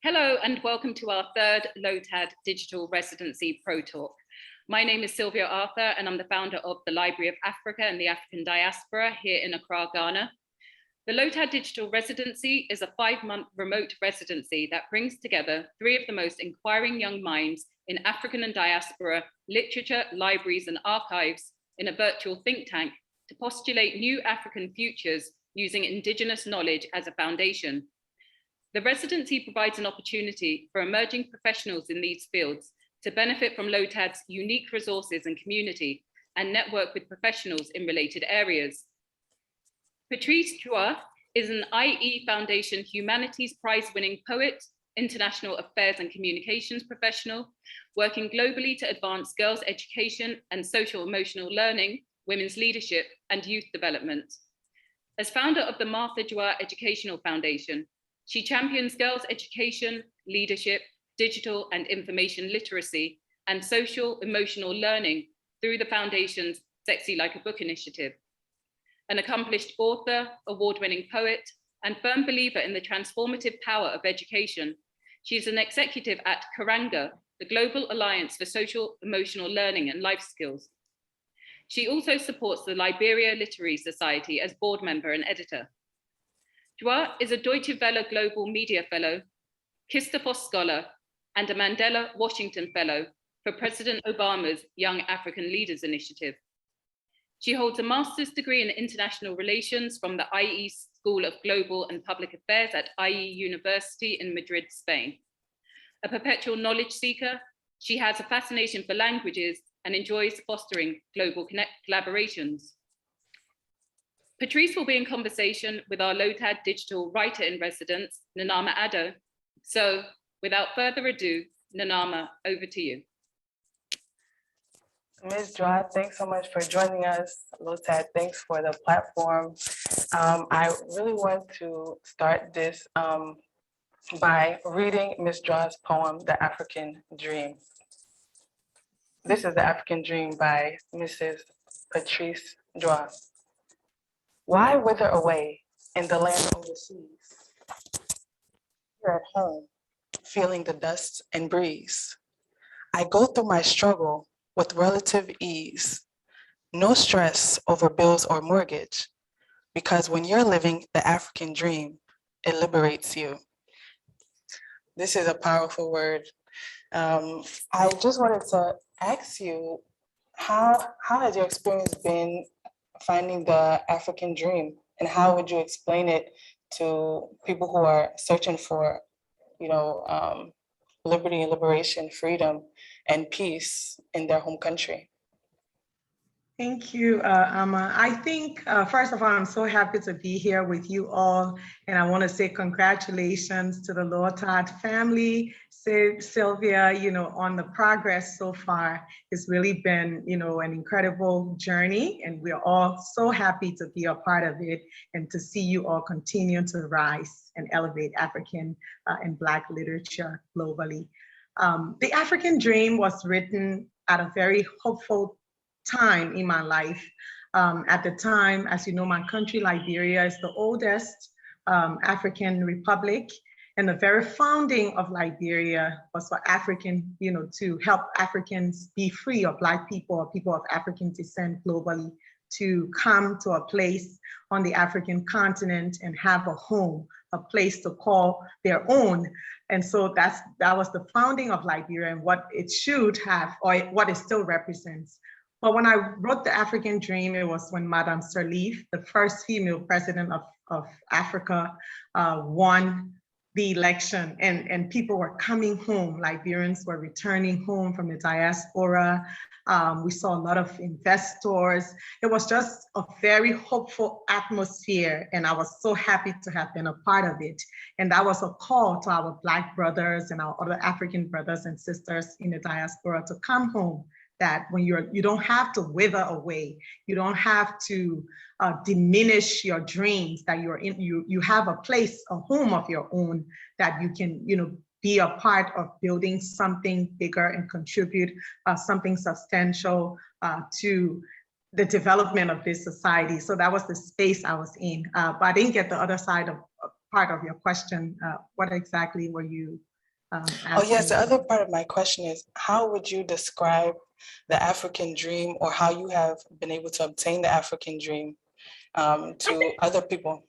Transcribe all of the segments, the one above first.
Hello and welcome to our third LOATAD Digital Residency Pro Talk. My name is Sylvia Arthur and I'm the founder of the Library of Africa and the African Diaspora here in Accra, Ghana. The LOATAD Digital Residency is a 5-month remote residency that brings together 3 of the most inquiring young minds in African and diaspora literature, libraries and archives in a virtual think tank to postulate new African futures using indigenous knowledge as a foundation. The residency provides an opportunity for emerging professionals in these fields to benefit from LOATAD's unique resources and community and network with professionals in related areas. Patrice Juah is an IE Foundation Humanities Prize-winning poet, international affairs and communications professional, working globally to advance girls' education and social-emotional learning, women's leadership, and youth development. As founder of the Martha Juah Educational Foundation, she champions girls' education, leadership, digital and information literacy, and social emotional learning through the foundation's Sexy Like a Book initiative. An accomplished author, award-winning poet, and firm believer in the transformative power of education, she is an executive at Karanga, the Global Alliance for Social Emotional Learning and Life Skills. She also supports the Liberia Literary Society as board member and editor. Juah is a Deutsche Welle Global Media Fellow, Christopher Scholar, and a Mandela Washington Fellow for President Obama's Young African Leaders Initiative. She holds a master's degree in international relations from the IE School of Global and Public Affairs at IE University in Madrid, Spain. A perpetual knowledge seeker, she has a fascination for languages and enjoys fostering global collaborations. Patrice will be in conversation with our LOATAD digital writer-in-residence, Nanama Addo. So without further ado, Nanama, over to you. Ms. Juah, thanks so much for joining us. LOATAD, thanks for the platform. I really want to start this by reading Ms. Juah's poem, The African Dream. This is The African Dream by Mrs. Patrice Juah. Why wither away in the land overseas? Here at home, feeling the dust and breeze. I go through my struggle with relative ease. No stress over bills or mortgage, because when you're living the African dream, it liberates you. This is a powerful word. I just wanted to ask you, how has your experience been finding the African dream, and how would you explain it to people who are searching for, liberty and liberation, freedom and peace in their home country? Thank you, Amma. I think, first of all, I'm so happy to be here with you all. And I want to say congratulations to the LOATAD family, Sylvia, on the progress so far. It's really been, an incredible journey. And we're all so happy to be a part of it and to see you all continue to rise and elevate African and Black literature globally. The African Dream was written at a very hopeful time in my life. At the time, as you know, my country, Liberia, is the oldest African republic. And the very founding of Liberia was for African, to help Africans be free, or Black people or people of African descent globally, to come to a place on the African continent and have a home, a place to call their own. And so that was the founding of Liberia and what it should have, or what it still represents. But when I wrote The African Dream, it was when Madame Sirleaf, the first female president of Africa, won the election, and people were coming home. Liberians were returning home from the diaspora. We saw a lot of investors. It was just a very hopeful atmosphere, and I was so happy to have been a part of it. And that was a call to our Black brothers and our other African brothers and sisters in the diaspora to come home. That when you don't have to wither away, you don't have to diminish your dreams, that you have a place, a home of your own, that you can be a part of building something bigger and contribute something substantial to the development of this society. So that was the space I was in, but I didn't get the other side of part of your question. What exactly were you Oh, yes. The other part of my question is, how would you describe the African dream, or how you have been able to obtain the African dream to other people?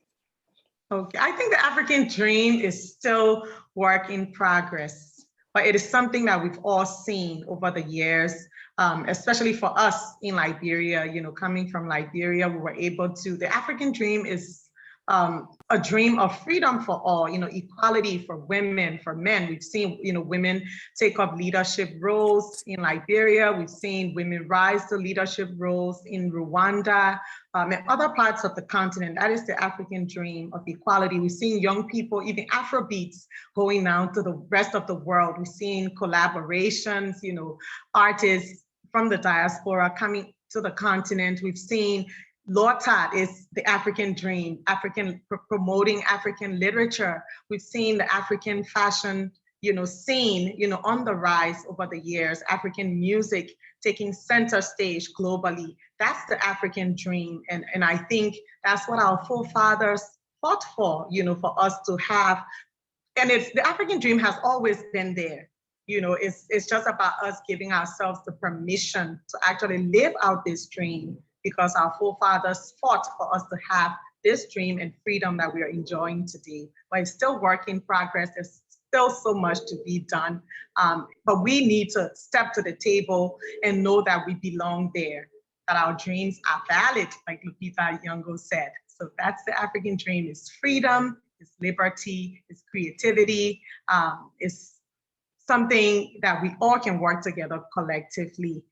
Okay, I think the African dream is still work in progress, but it is something that we've all seen over the years, especially for us in Liberia. Coming from Liberia, we were able to, the African dream is a dream of freedom for all, equality for women, for men. We've seen, women take up leadership roles in Liberia. We've seen women rise to leadership roles in Rwanda, and other parts of the continent. That is the African dream of equality. We've seen young people, even Afrobeats, going out to the rest of the world. We've seen collaborations, artists from the diaspora coming to the continent. We've seen LOATAD is the African dream, promoting African literature. We've seen the African fashion, scene, on the rise over the years, African music taking center stage globally. That's the African dream. And I think that's what our forefathers fought for, for us to have. And the African dream has always been there. It's just about us giving ourselves the permission to actually live out this dream, because our forefathers fought for us to have this dream and freedom that we are enjoying today. But it's still work in progress. There's still so much to be done. But we need to step to the table and know that we belong there, that our dreams are valid, like Lupita Nyong'o said. So that's the African dream. It's freedom, it's liberty, it's creativity, it's something that we all can work together collectively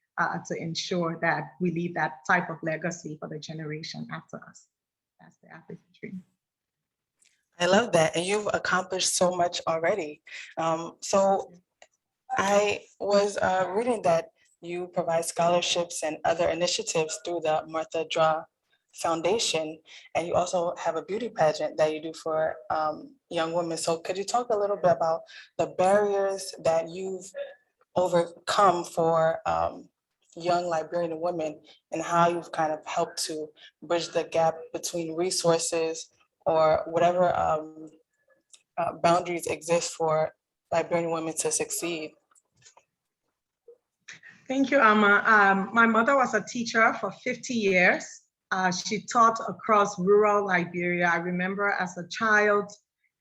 to ensure that we leave that type of legacy for the generation after us. That's the African dream. I love that. And you've accomplished so much already. So I was reading that you provide scholarships and other initiatives through the Martha Juah Foundation, and you also have a beauty pageant that you do for young women. So could you talk a little bit about the barriers that you've overcome for young Liberian women, and how you've kind of helped to bridge the gap between resources or whatever boundaries exist for Liberian women to succeed? Thank you, Amma. My mother was a teacher for 50 years. She taught across rural Liberia. I remember as a child,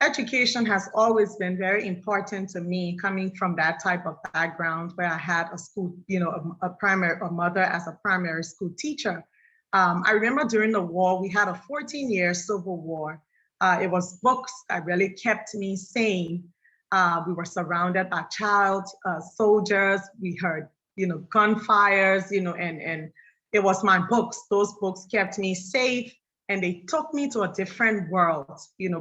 education has always been very important to me, coming from that type of background where I had a school, a mother as a primary school teacher. I remember during the war, we had a 14-year civil war. It was books that really kept me sane. We were surrounded by child soldiers. We heard, gunfires, and it was my books. Those books kept me safe, and they took me to a different world,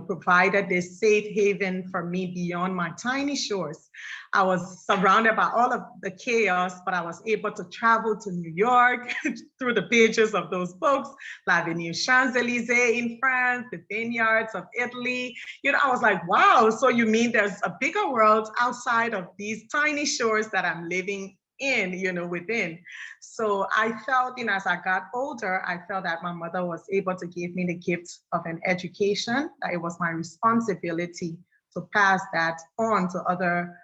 provided this safe haven for me beyond my tiny shores. I was surrounded by all of the chaos, but I was able to travel to New York through the pages of those books, L'Avenue Champs-Élysées in France, the vineyards of Italy. I was like, wow, so you mean there's a bigger world outside of these tiny shores that I'm living in, within. So I felt, as I got older, I felt that my mother was able to give me the gift of an education, that it was my responsibility to pass that on to other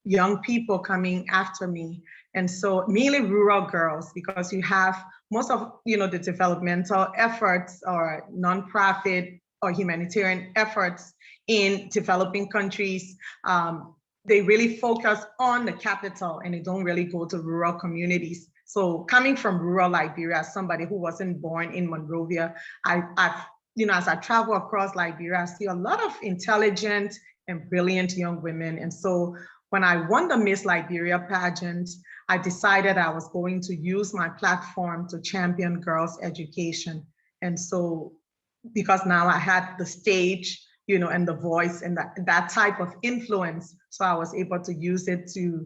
young people coming after me. And so mainly rural girls, because you have most of, the developmental efforts or nonprofit or humanitarian efforts in developing countries, they really focus on the capital and they don't really go to rural communities. So coming from rural Liberia, as somebody who wasn't born in Monrovia, I've as I travel across Liberia, I see a lot of intelligent and brilliant young women. And so when I won the Miss Liberia pageant, I decided I was going to use my platform to champion girls' education. And so because now I had the stage, and the voice and that type of influence. So I was able to use it to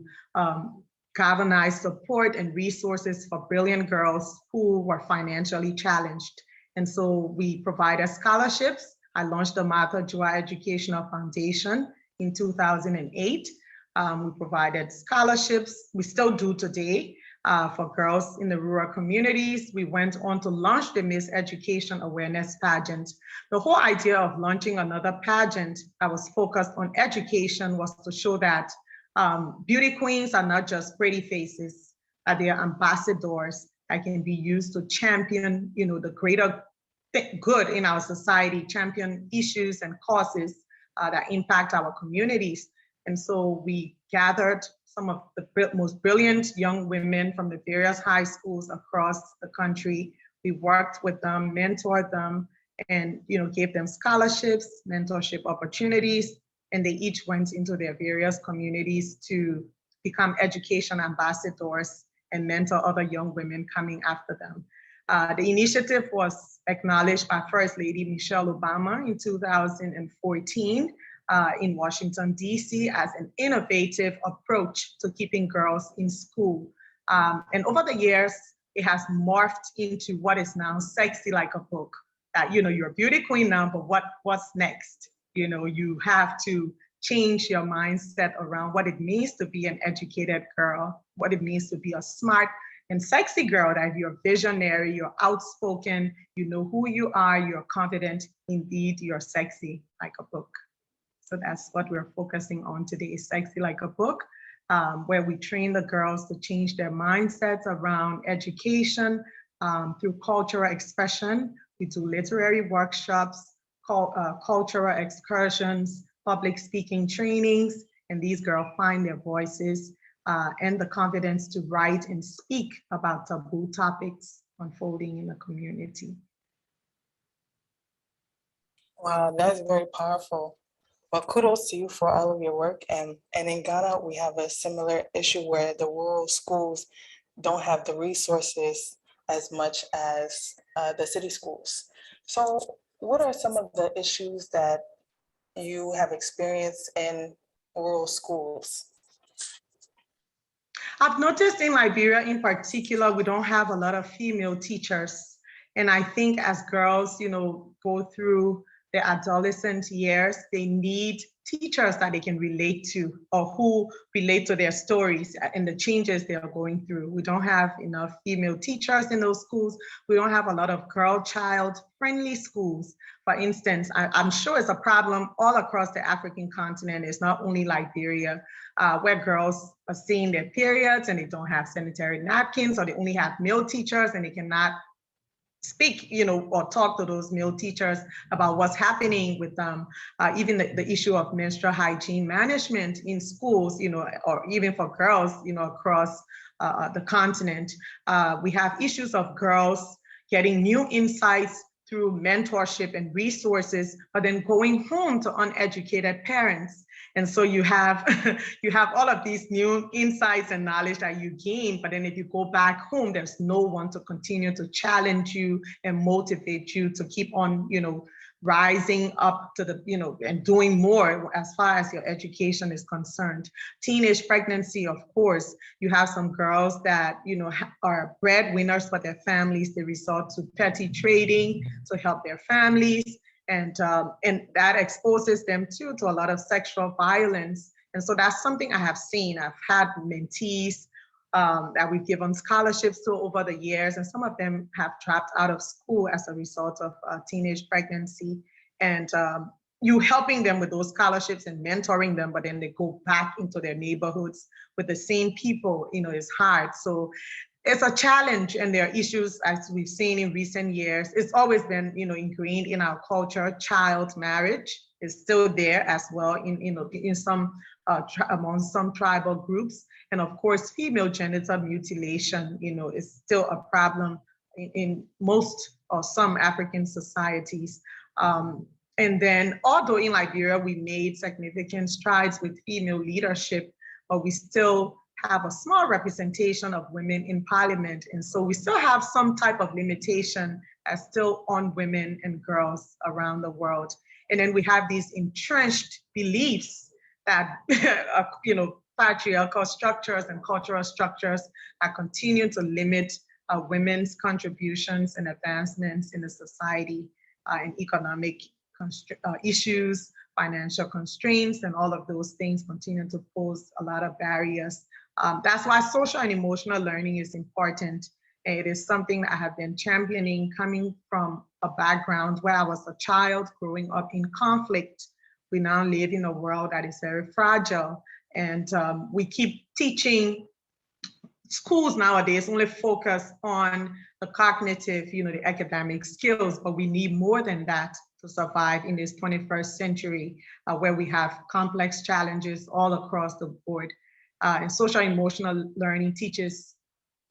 galvanize support and resources for brilliant girls who were financially challenged. And so we provided scholarships. I launched the Martha Juah Educational Foundation in 2008. We provided scholarships. We still do today. for girls in the rural communities. We went on to launch the Miss Education Awareness Pageant. The whole idea of launching another pageant that was focused on education was to show that beauty queens are not just pretty faces, that they are ambassadors that can be used to champion, the greater good in our society, champion issues and causes that impact our communities. And so we gathered some of the most brilliant young women from the various high schools across the country. We worked with them, mentored them, and gave them scholarships, mentorship opportunities, and they each went into their various communities to become education ambassadors and mentor other young women coming after them. The initiative was acknowledged by First Lady Michelle Obama in 2014 in Washington, D.C. as an innovative approach to keeping girls in school. And over the years, it has morphed into what is now Sexy Like a Book. That, you're a beauty queen now, but what's next? You have to change your mindset around what it means to be an educated girl, what it means to be a smart and sexy girl, that you're visionary, you're outspoken, you know who you are, you're confident, indeed, you're sexy like a book. So that's what we're focusing on today, Sexy Like a Book, where we train the girls to change their mindsets around education through cultural expression. We do literary workshops, cultural excursions, public speaking trainings, and these girls find their voices and the confidence to write and speak about taboo topics unfolding in the community. Wow, that's very powerful. Well, kudos to you for all of your work. And in Ghana, we have a similar issue where the rural schools don't have the resources as much as the city schools. So what are some of the issues that you have experienced in rural schools? I've noticed in Liberia in particular, we don't have a lot of female teachers. And I think as girls, go through their adolescent years, they need teachers that they can relate to or who relate to their stories and the changes they are going through. We don't have enough female teachers in those schools. We don't have a lot of girl-child friendly schools. For instance, I'm sure it's a problem all across the African continent. It's not only Liberia, where girls are seeing their periods and they don't have sanitary napkins, or they only have male teachers and they cannot speak, or talk to those male teachers about what's happening with them. Even the issue of menstrual hygiene management in schools, or even for girls, across the continent. We have issues of girls getting new insights through mentorship and resources, but then going home to uneducated parents. And so you have all of these new insights and knowledge that you gain, but then if you go back home, there's no one to continue to challenge you and motivate you to keep on, rising up to the, and doing more as far as your education is concerned. Teenage pregnancy, of course, you have some girls that, are breadwinners for their families. They resort to petty trading to help their families. And that exposes them too to a lot of sexual violence. And so that's something I have seen. I've had mentees that we've given scholarships to over the years, and some of them have dropped out of school as a result of teenage pregnancy. And you helping them with those scholarships and mentoring them, but then they go back into their neighborhoods with the same people, is hard. So it's a challenge, and there are issues, as we've seen in recent years. It's always been, ingrained in our culture. Child marriage is still there as well in some among some tribal groups, and of course, female genital mutilation, is still a problem in most or some African societies. And then, although in Liberia we made significant strides with female leadership, but we still have a small representation of women in parliament. And so we still have some type of limitation as still on women and girls around the world. And then we have these entrenched beliefs that, patriarchal structures and cultural structures that continue to limit women's contributions and advancements in the society, and economic issues, financial constraints, and all of those things continue to pose a lot of barriers That's why social and emotional learning is important. It is something that I have been championing coming from a background where I was a child growing up in conflict. We now live in a world that is very fragile, and we keep teaching. Schools nowadays only focus on the cognitive, the academic skills, but we need more than that to survive in this 21st century, where we have complex challenges all across the board. And social emotional learning teaches,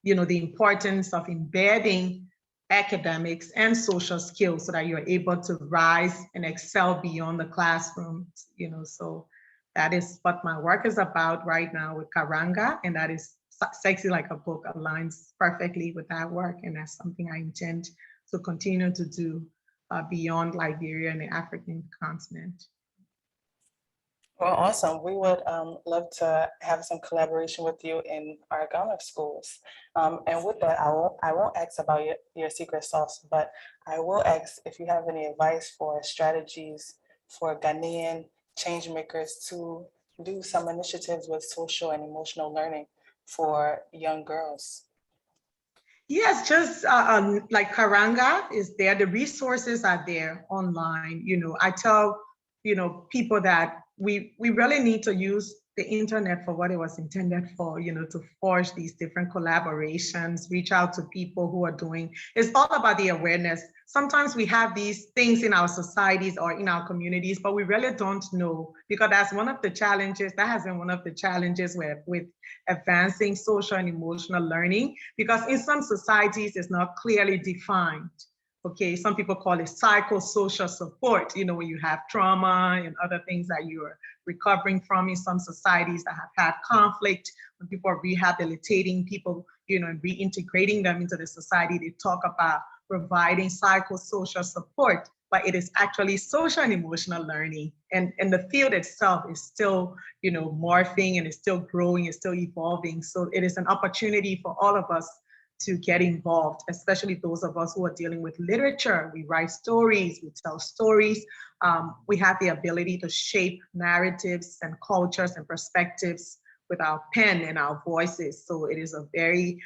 the importance of embedding academics and social skills so that you're able to rise and excel beyond the classroom, so that is what my work is about right now with Karanga, and that is Sexy Like a Book aligns perfectly with that work, and that's something I intend to continue to do beyond Liberia and the African continent. Well, awesome. We would love to have some collaboration with you in our Ghana schools. And with that, I won't ask about your secret sauce, but I will ask if you have any advice for strategies for Ghanaian change makers to do some initiatives with social and emotional learning for young girls. Yes, just like Karanga is there. The resources are there online. I tell, people that we really need to use the internet for what it was intended for, to forge these different collaborations, reach out to people who are doing, it's all about the awareness. Sometimes we have these things in our societies or in our communities, but we really don't know, because that's one of the challenges, that has been one of the challenges with advancing social and emotional learning, because in some societies it's not clearly defined. Okay, some people call it psychosocial support, when you have trauma and other things that you're recovering from in some societies that have had conflict, when people are rehabilitating people, and reintegrating them into the society, they talk about providing psychosocial support, but it is actually social and emotional learning. And the field itself is still, morphing, and it's still growing, it's still evolving. So it is an opportunity for all of us to get involved, especially those of us who are dealing with literature. We write stories, we tell stories. We have the ability to shape narratives and cultures and perspectives with our pen and our voices. So it is a very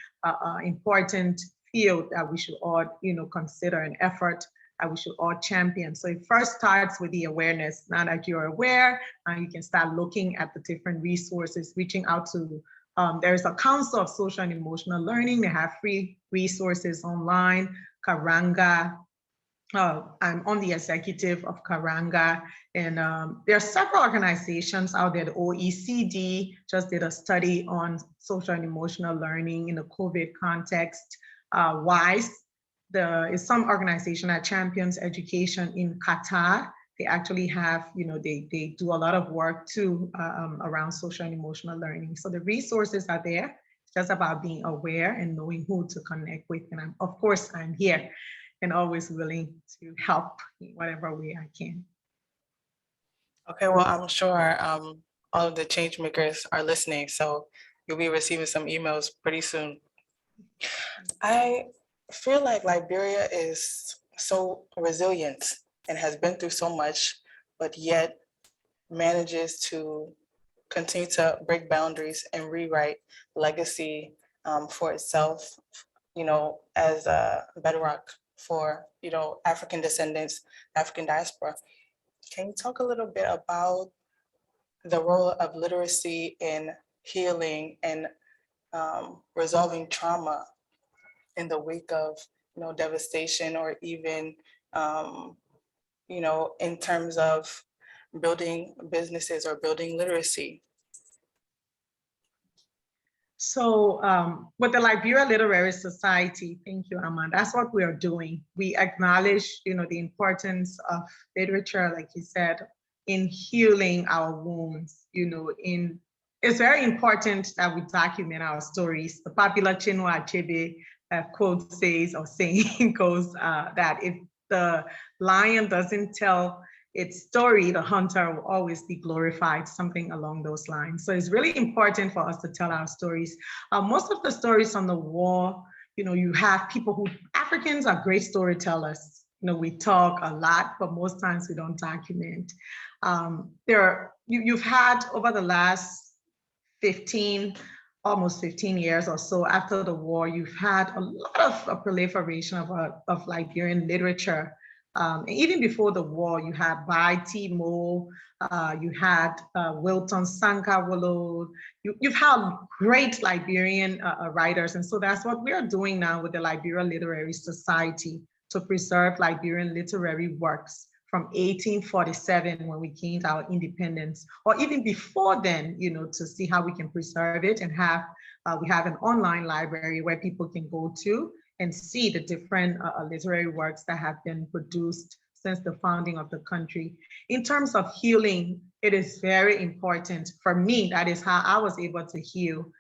important field that we should all, consider an effort that we should all champion. So it first starts with the awareness. Now that you're aware, you can start looking at the different resources, reaching out to there's a Council of Social and Emotional Learning. They have free resources online. Karanga, I'm on the executive of Karanga, and there are several organizations out there. The OECD just did a study on social and emotional learning in the COVID context. WISE, is some organization that champions education in Qatar. They actually have, they do a lot of work too around social and emotional learning. So the resources are there. It's just about being aware and knowing who to connect with. And of course, I'm here and always willing to help in whatever way I can. Okay, well, I'm sure all of the change makers are listening, so you'll be receiving some emails pretty soon. I feel like Liberia is so resilient and has been through so much, but yet manages to continue to break boundaries and rewrite legacy for itself, as a bedrock for, African descendants, African diaspora. Can you talk a little bit about the role of literacy in healing and resolving trauma in the wake of, devastation, or even, in terms of building businesses or building literacy? So with the Liberia Literary Society, thank you, Amma, that's what we are doing. We acknowledge, the importance of literature, like you said, in healing our wounds, it's very important that we document our stories. The popular Chinua Achebe quote says, or saying goes, that if the lion doesn't tell its story, the hunter will always be glorified, something along those lines. So it's really important for us to tell our stories. Most of the stories on the wall, you have people who, Africans are great storytellers. We talk a lot, but most times we don't document. You've had over the last 15 almost 15 years or so after the war, you've had a lot of a proliferation of Liberian literature. Even before the war, you had Bai Timo, you had Wilton Sankawolo, you've had great Liberian writers. And so that's what we're doing now with the Liberia Literary Society, to preserve Liberian literary works from 1847 when we gained our independence, or even before then, to see how we can preserve it and have, we have an online library where people can go to and see the different literary works that have been produced since the founding of the country. In terms of healing, it is very important for me. That is how I was able to heal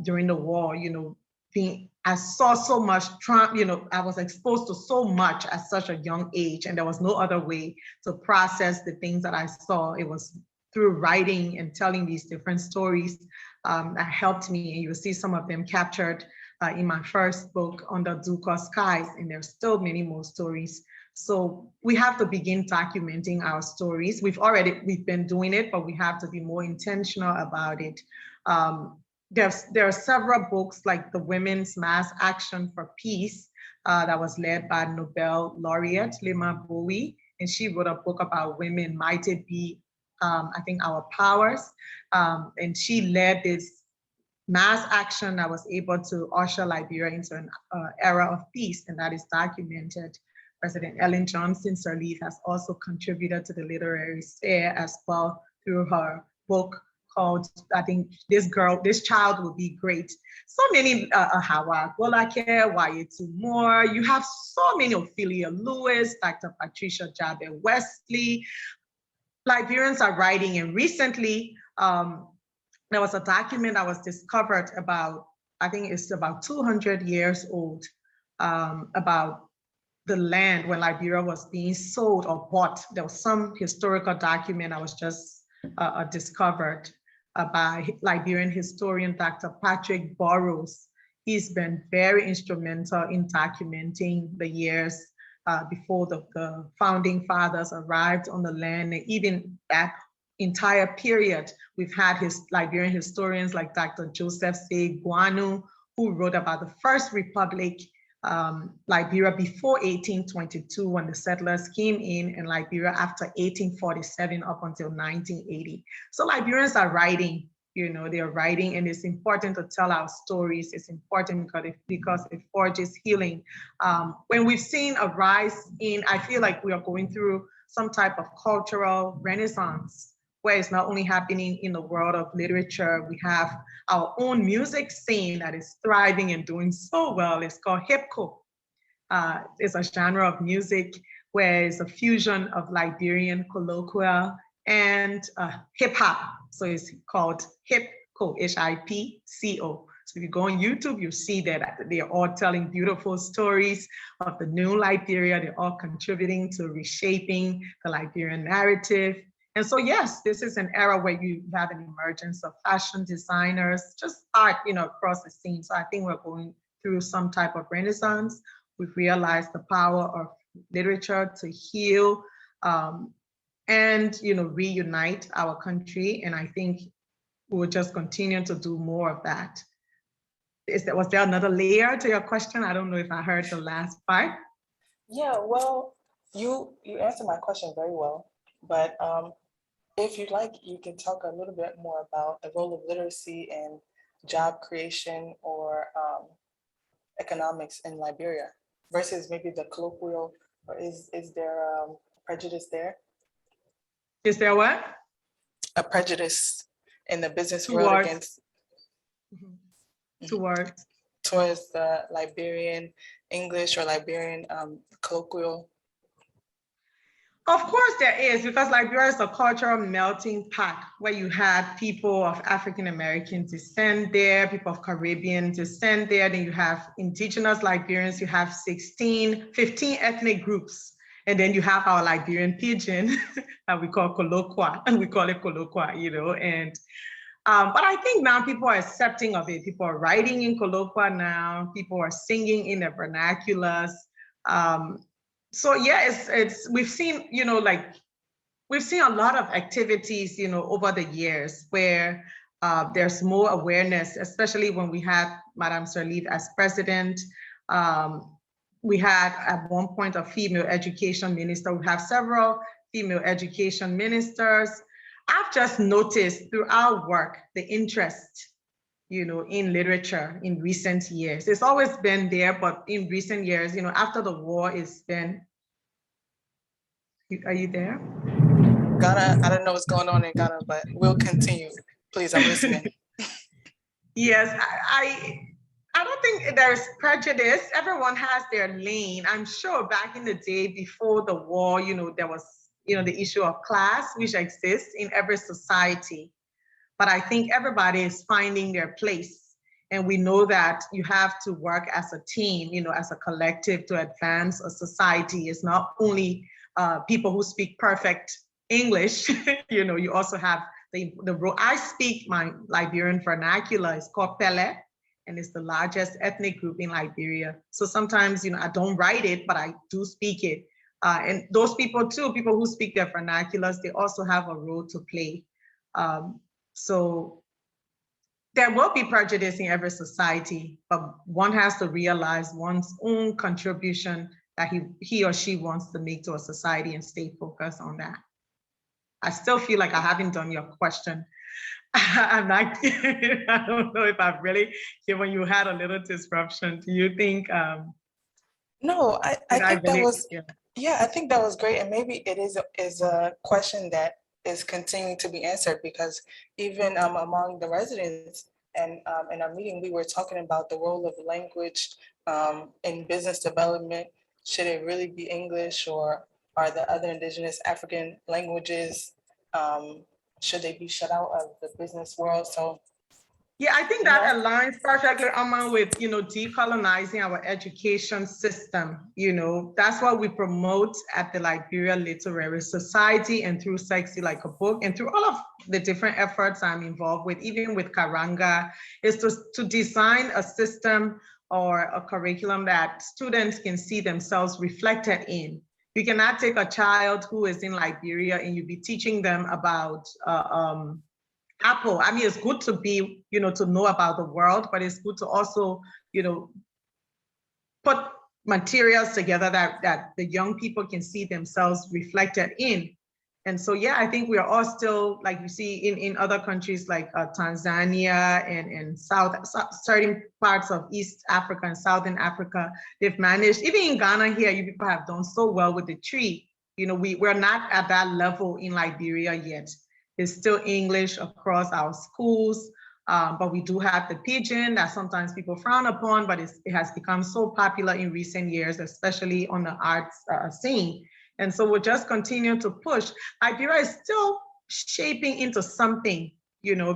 during the war, I saw so much trauma, I was exposed to so much at such a young age, and there was no other way to process the things that I saw. It was through writing and telling these different stories that helped me. And you'll see some of them captured in my first book, Under Ducal Skies, and there's still many more stories. So we have to begin documenting our stories. We've been doing it, but we have to be more intentional about it. There are several books like The Women's Mass Action for Peace that was led by Nobel laureate Lema Bowie, and she wrote a book about women, Might It Be, I think, Our Powers, and she led this mass action that was able to usher Liberia into an era of peace, and that is documented. President Ellen Johnson Sirleaf has also contributed to the literary sphere as well through her book called, I think, This Child Will Be Great. So many, Hawa Golake, Wayetu Moore, you have so many, Ophelia Lewis, Dr. Patricia Jabe Wesley. Liberians are writing, and recently there was a document that was discovered about, I think it's about 200 years old, about the land when Liberia was being sold or bought. There was some historical document that was just discovered by Liberian historian Dr. Patrick Burrows. He's been very instrumental in documenting the years before the founding fathers arrived on the land, and even that entire period. We've had Liberian historians like Dr. Joseph C. Guanu, who wrote about the first republic, Liberia before 1822 when the settlers came in, and Liberia after 1847 up until 1980. So Liberians are writing, they're writing, and it's important to tell our stories. It's important because it forges healing. When we've seen a rise in, I feel like we are going through some type of cultural renaissance, where it's not only happening in the world of literature, we have our own music scene that is thriving and doing so well. It's called hip-hop. It's a genre of music where it's a fusion of Liberian colloquial and hip-hop. So it's called hip-co, Hipco. So if you go on YouTube, you see that they're all telling beautiful stories of the new Liberia. They're all contributing to reshaping the Liberian narrative. And so, yes, this is an era where you have an emergence of fashion designers, just art, across the scene. So I think we're going through some type of renaissance. We've realized the power of literature to heal and, reunite our country. And I think we'll just continue to do more of that. Was there another layer to your question? I don't know if I heard the last part. Yeah, well, you answered my question very well, but if you'd like, you can talk a little bit more about the role of literacy in job creation or economics in Liberia versus maybe the colloquial, or is there prejudice there? Is there what? A prejudice in the business world against towards the Liberian English or Liberian colloquial? Of course there is, because Liberia is a cultural melting pot where you had people of African-American descent there, people of Caribbean descent there, then you have indigenous Liberians, you have 15 ethnic groups, and then you have our Liberian pidgin that we call colloqua, and we call it colloqua, and but I think now people are accepting of it. People are writing in colloqua now, people are singing in the vernaculars. So yeah, we've seen, we've seen a lot of activities, over the years where there's more awareness, especially when we had Madame Sirleaf as president. We had at one point a female education minister. We have several female education ministers. I've just noticed through our work, the interest, in literature in recent years. It's always been there, but in recent years, after the war, it's been, are you there? Ghana, I don't know what's going on in Ghana, but we'll continue. Please, I'm listening. Yes, I don't think there's prejudice. Everyone has their lane. I'm sure back in the day before the war, there was, the issue of class, which exists in every society. But I think everybody is finding their place. And we know that you have to work as a team, as a collective to advance a society. It's not only people who speak perfect English, you also have the I speak my Liberian vernacular. It's called Pele, and it's the largest ethnic group in Liberia. So sometimes, I don't write it, but I do speak it. And those people too, people who speak their vernaculars, they also have a role to play. So there will be prejudice in every society, but one has to realize one's own contribution that he or she wants to make to a society and stay focused on that. I still feel like I haven't done your question. I'm not, I don't know if I've really given you had a little disruption. Do you think? No, I think that was, yeah, I think that was great. And maybe it is a question that is continuing to be answered, because even among the residents and in our meeting, we were talking about the role of language in business development. Should it really be English, or are the other indigenous African languages, should they be shut out of the business world? So yeah, I think that aligns perfectly, Amma, with, decolonizing our education system. That's what we promote at the Liberia Literary Society and through Sexy Like a Book and through all of the different efforts I'm involved with, even with Karanga, is to design a system or a curriculum that students can see themselves reflected in. You cannot take a child who is in Liberia and you be teaching them about Apple. I mean, it's good to be, to know about the world, but it's good to also, put materials together that the young people can see themselves reflected in. And so, yeah, I think we are all still, like you see in other countries like Tanzania and certain parts of East Africa and Southern Africa, they've managed, even in Ghana here, you people have done so well with the tree. We're not at that level in Liberia yet. It's still English across our schools, but we do have the pidgin that sometimes people frown upon, but it has become so popular in recent years, especially on the arts scene. And so we'll just continue to push. Liberia is still shaping into something,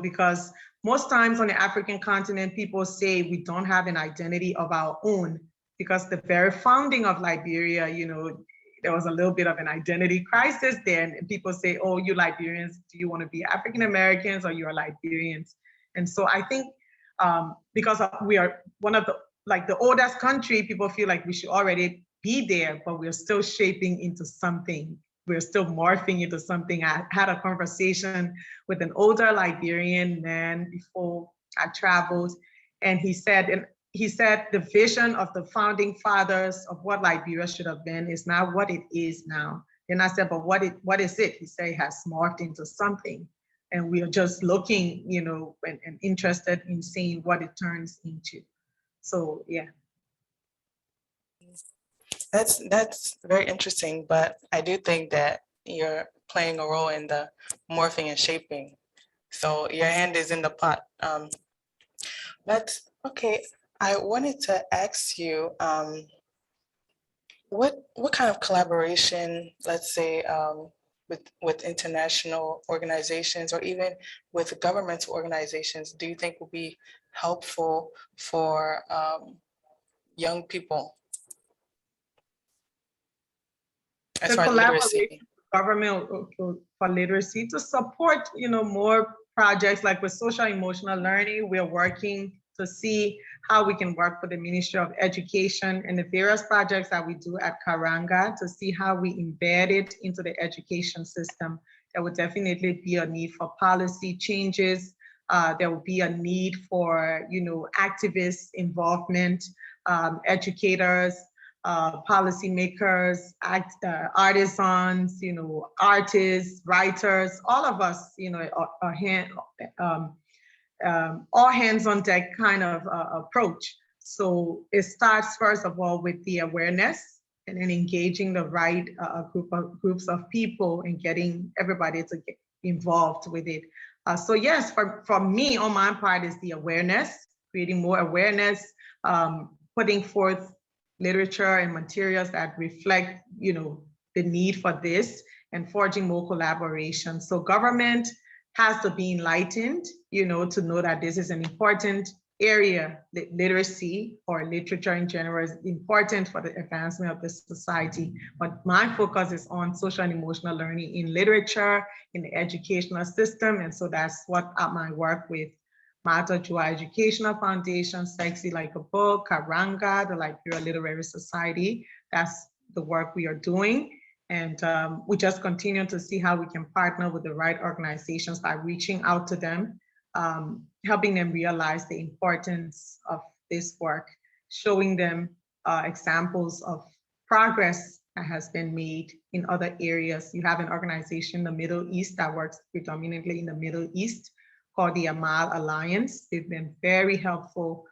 because most times on the African continent, people say we don't have an identity of our own, because the very founding of Liberia, there was a little bit of an identity crisis there. And people say, oh, you Liberians, do you want to be African Americans or you're Liberians? And so I think because we are one of the oldest country, people feel like we should already be there, but we're still shaping into something. We're still morphing into something. I had a conversation with an older Liberian man before I traveled, and he said the vision of the founding fathers of what Liberia should have been is not what it is now. And I said, but what is it? He said it has morphed into something. And we are just looking, and interested in seeing what it turns into. So, yeah. That's very interesting, but I do think that you're playing a role in the morphing and shaping. So your hand is in the pot. But okay, I wanted to ask you, what kind of collaboration, let's say, with international organizations or even with governmental organizations, do you think will be helpful for young people? The collaboration government for literacy to support, more projects like with social emotional learning. We're working to see how we can work with the Ministry of Education and the various projects that we do at Karanga to see how we embed it into the education system. There would definitely be a need for policy changes There will be a need for, activist involvement, educators, policymakers, artisans, artists, writers, all of us, all hands on deck kind of approach. So it starts first of all with the awareness, and then engaging the right groups of people and getting everybody to get involved with it. So yes, for me, on my part, is the awareness, creating more awareness, putting forth literature and materials that reflect, the need for this, and forging more collaboration. So government has to be enlightened, to know that this is an important area. Literacy or literature in general is important for the advancement of the society. But my focus is on social and emotional learning in literature, in the educational system. And so that's what my work with Juah Educational Foundation, Sexy Like a Book, Karanga, the Liberia Literary Society. That's the work we are doing. And we just continue to see how we can partner with the right organizations by reaching out to them, helping them realize the importance of this work, showing them examples of progress that has been made in other areas. You have an organization in the Middle East that works predominantly in the Middle East called the Amal Alliance. They've been very helpful.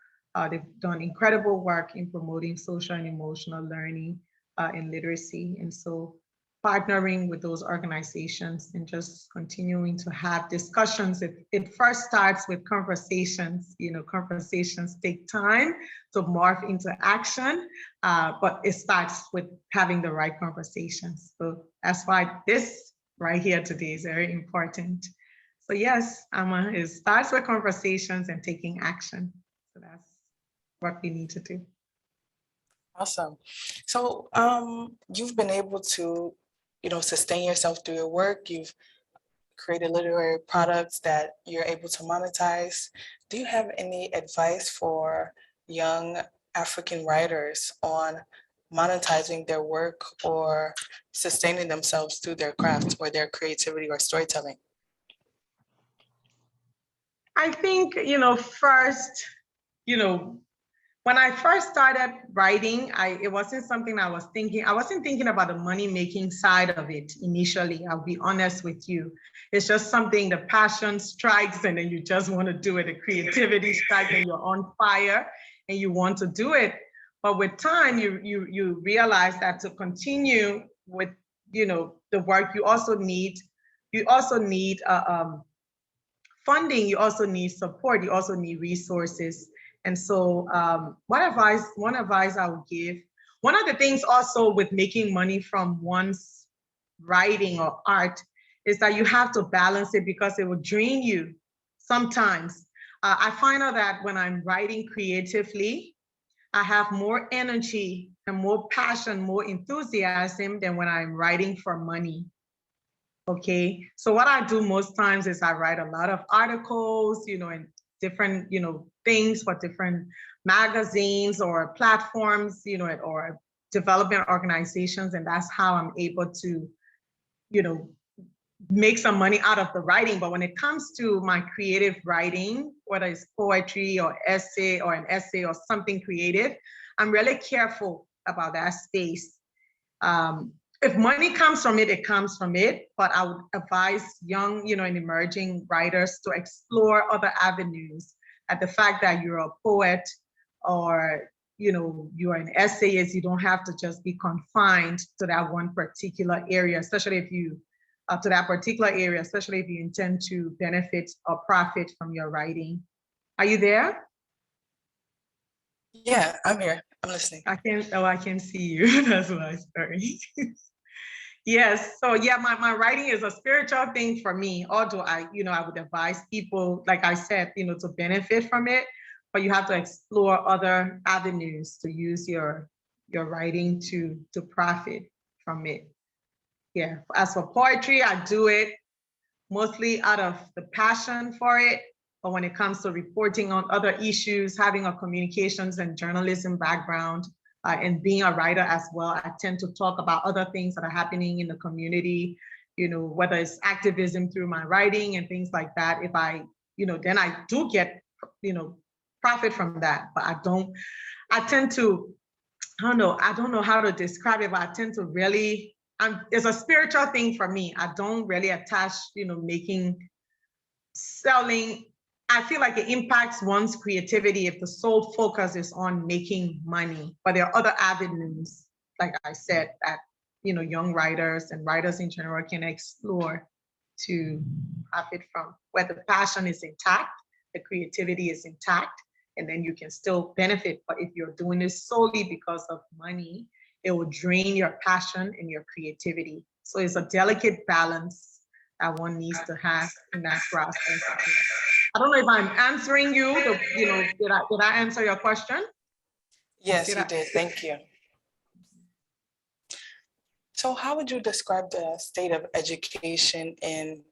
They've done incredible work in promoting social and emotional learning and literacy. And so partnering with those organizations and just continuing to have discussions. It first starts with conversations. Conversations take time to morph into action, but it starts with having the right conversations. So that's why this right here today is very important. So yes, it starts with conversations and taking action. So that's what we need to do. Awesome. So you've been able to, sustain yourself through your work. You've created literary products that you're able to monetize. Do you have any advice for young African writers on monetizing their work or sustaining themselves through their craft or their creativity or storytelling? I think, first, when I first started writing, it wasn't something I was thinking. I wasn't thinking about the money-making side of it initially. I'll be honest with you. It's just something, the passion strikes and then you just want to do it. The creativity strikes and you're on fire and you want to do it. But with time, you realize that to continue with, the work, you also need funding, you also need support, you also need resources. And so one advice I would give, one of the things also with making money from one's writing or art is that you have to balance it because it will drain you sometimes. I find out that when I'm writing creatively, I have more energy and more passion, more enthusiasm than when I'm writing for money. Okay, so what I do most times is I write a lot of articles, and different, things for different magazines or platforms, or development organizations. And that's how I'm able to, make some money out of the writing. But when it comes to my creative writing, whether it's poetry or essay or an essay or something creative, I'm really careful about that space. If money comes from it, it comes from it. But I would advise young, and emerging writers to explore other avenues. At the fact that you're a poet or, you're an essayist, you don't have to just be confined to that one particular area, especially if you intend to benefit or profit from your writing. Are you there? Yeah, I'm here. I'm listening. I can see you. That's why, sorry. Yes, so yeah, my writing is a spiritual thing for me, although I would advise people, like I said, to benefit from it, but you have to explore other avenues to use your writing to profit from it. Yeah, as for poetry, I do it mostly out of the passion for it, but when it comes to reporting on other issues, having a communications and journalism background, and being a writer as well, I tend to talk about other things that are happening in the community, whether it's activism through my writing and things like that. If I, then I do get, profit from that. But I tend to, I don't know how to describe it, but I tend to really, it's a spiritual thing for me. I don't really attach, selling. I feel like it impacts one's creativity if the sole focus is on making money. But there are other avenues, like I said, that young writers and writers in general can explore to profit from, where the passion is intact, the creativity is intact, and then you can still benefit. But if you're doing this solely because of money, it will drain your passion and your creativity. So it's a delicate balance that one needs to have in that process. I don't know if I'm answering you. Did I answer your question? Yes, you did. Thank you. So how would you describe the state of education in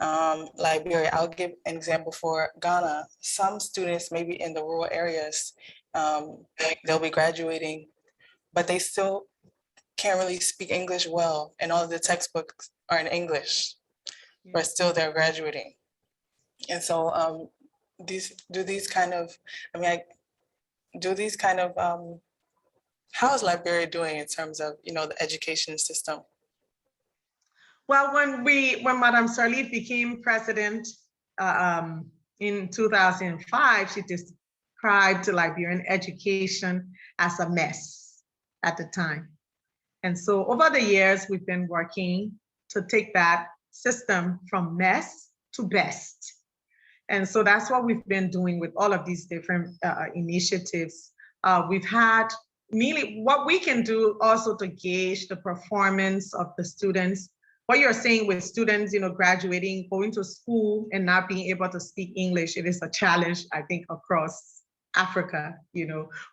Liberia? I'll give an example for Ghana. Some students, maybe in the rural areas, they'll be graduating, but they still can't really speak English well, and all of the textbooks are in English, but still they're graduating. And so how is Liberia doing in terms of, the education system? Well, when Madame Sirleaf became president in 2005, she described Liberian education as a mess at the time. And so over the years, we've been working to take that system from mess to best. And so that's what we've been doing with all of these different initiatives. We've had really what we can do also to gauge the performance of the students. What you're saying with students, graduating, going to school and not being able to speak English, it is a challenge, I think, across Africa,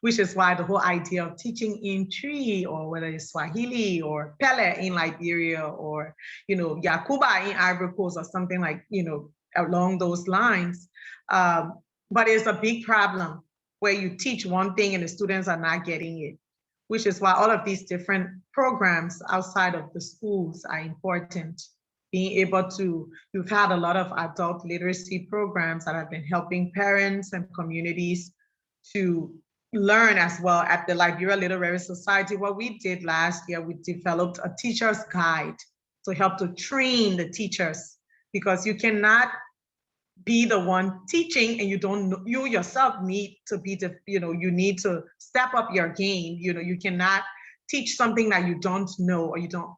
which is why the whole idea of teaching in Tree, or whether it's Swahili or Pele in Liberia, or, Yakuba in Ivory Coast, or something like, along those lines. But it's a big problem where you teach one thing and the students are not getting it, which is why all of these different programs outside of the schools are important. Being able to, we've had a lot of adult literacy programs that have been helping parents and communities to learn as well. At the Liberia Literary Society, what we did last year, we developed a teacher's guide to help to train the teachers, because you cannot be the one teaching and you yourself need to be you need to step up your game. You cannot teach something that you don't know or you don't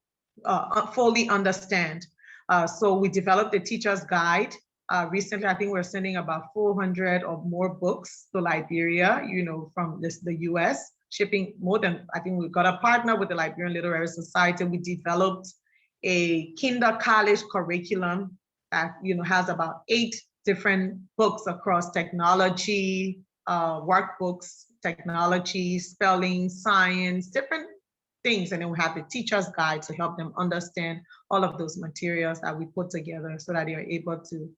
fully understand. So we developed a teacher's guide. Recently, I think we're sending about 400 or more books to Liberia, from the US, shipping more than, I think we've got a partner with the Liberian Literary Society. We developed a kinder college curriculum that, has about 8 different books across technology, workbooks, technology, spelling, science, different things. And then we have the teacher's guide to help them understand all of those materials that we put together so that they are able to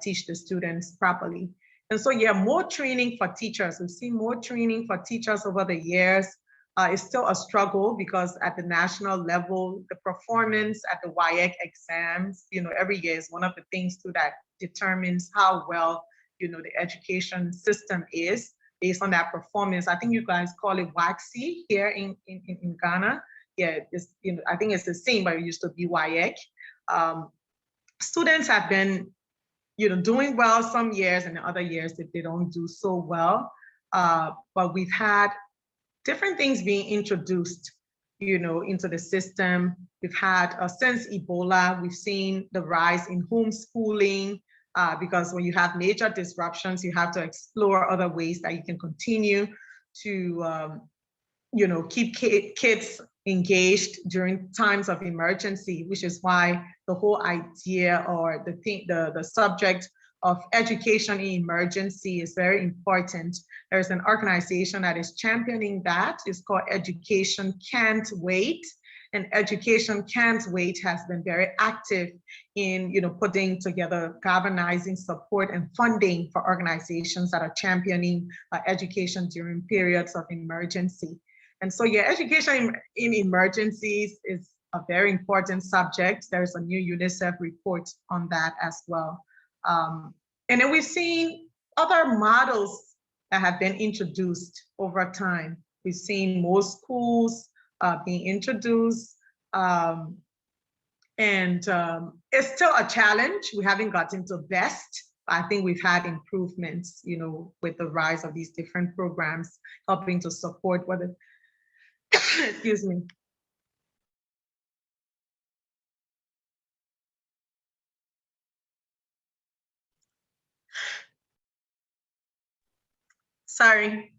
teach the students properly. And so, more training for teachers. We've seen more training for teachers over the years. It's still a struggle because at the national level, the performance at the WIEC exams, every year is one of the things too that determines how well, the education system is based on that performance. I think you guys call it WACC here in Ghana. Yeah, I think it's the same, but it used to be WIEC. Students have been, doing well some years, and the other years that they don't do so well. But we've had different things being introduced, into the system. We've had, since Ebola, we've seen the rise in homeschooling, because when you have major disruptions, you have to explore other ways that you can continue to, keep kids engaged during times of emergency, which is why the whole idea or the subject of education in emergency is very important. There's an organization that is championing that. It's called Education Can't Wait. And Education Can't Wait has been very active in putting together galvanizing support and funding for organizations that are championing education during periods of emergency. And so, education in emergencies is a very important subject. There's a new UNICEF report on that as well. And then we've seen other models that have been introduced over time. We've seen more schools being introduced. It's still a challenge. We haven't gotten to best. I think we've had improvements, you know, with the rise of these different programs helping to support whether, excuse me. Sorry.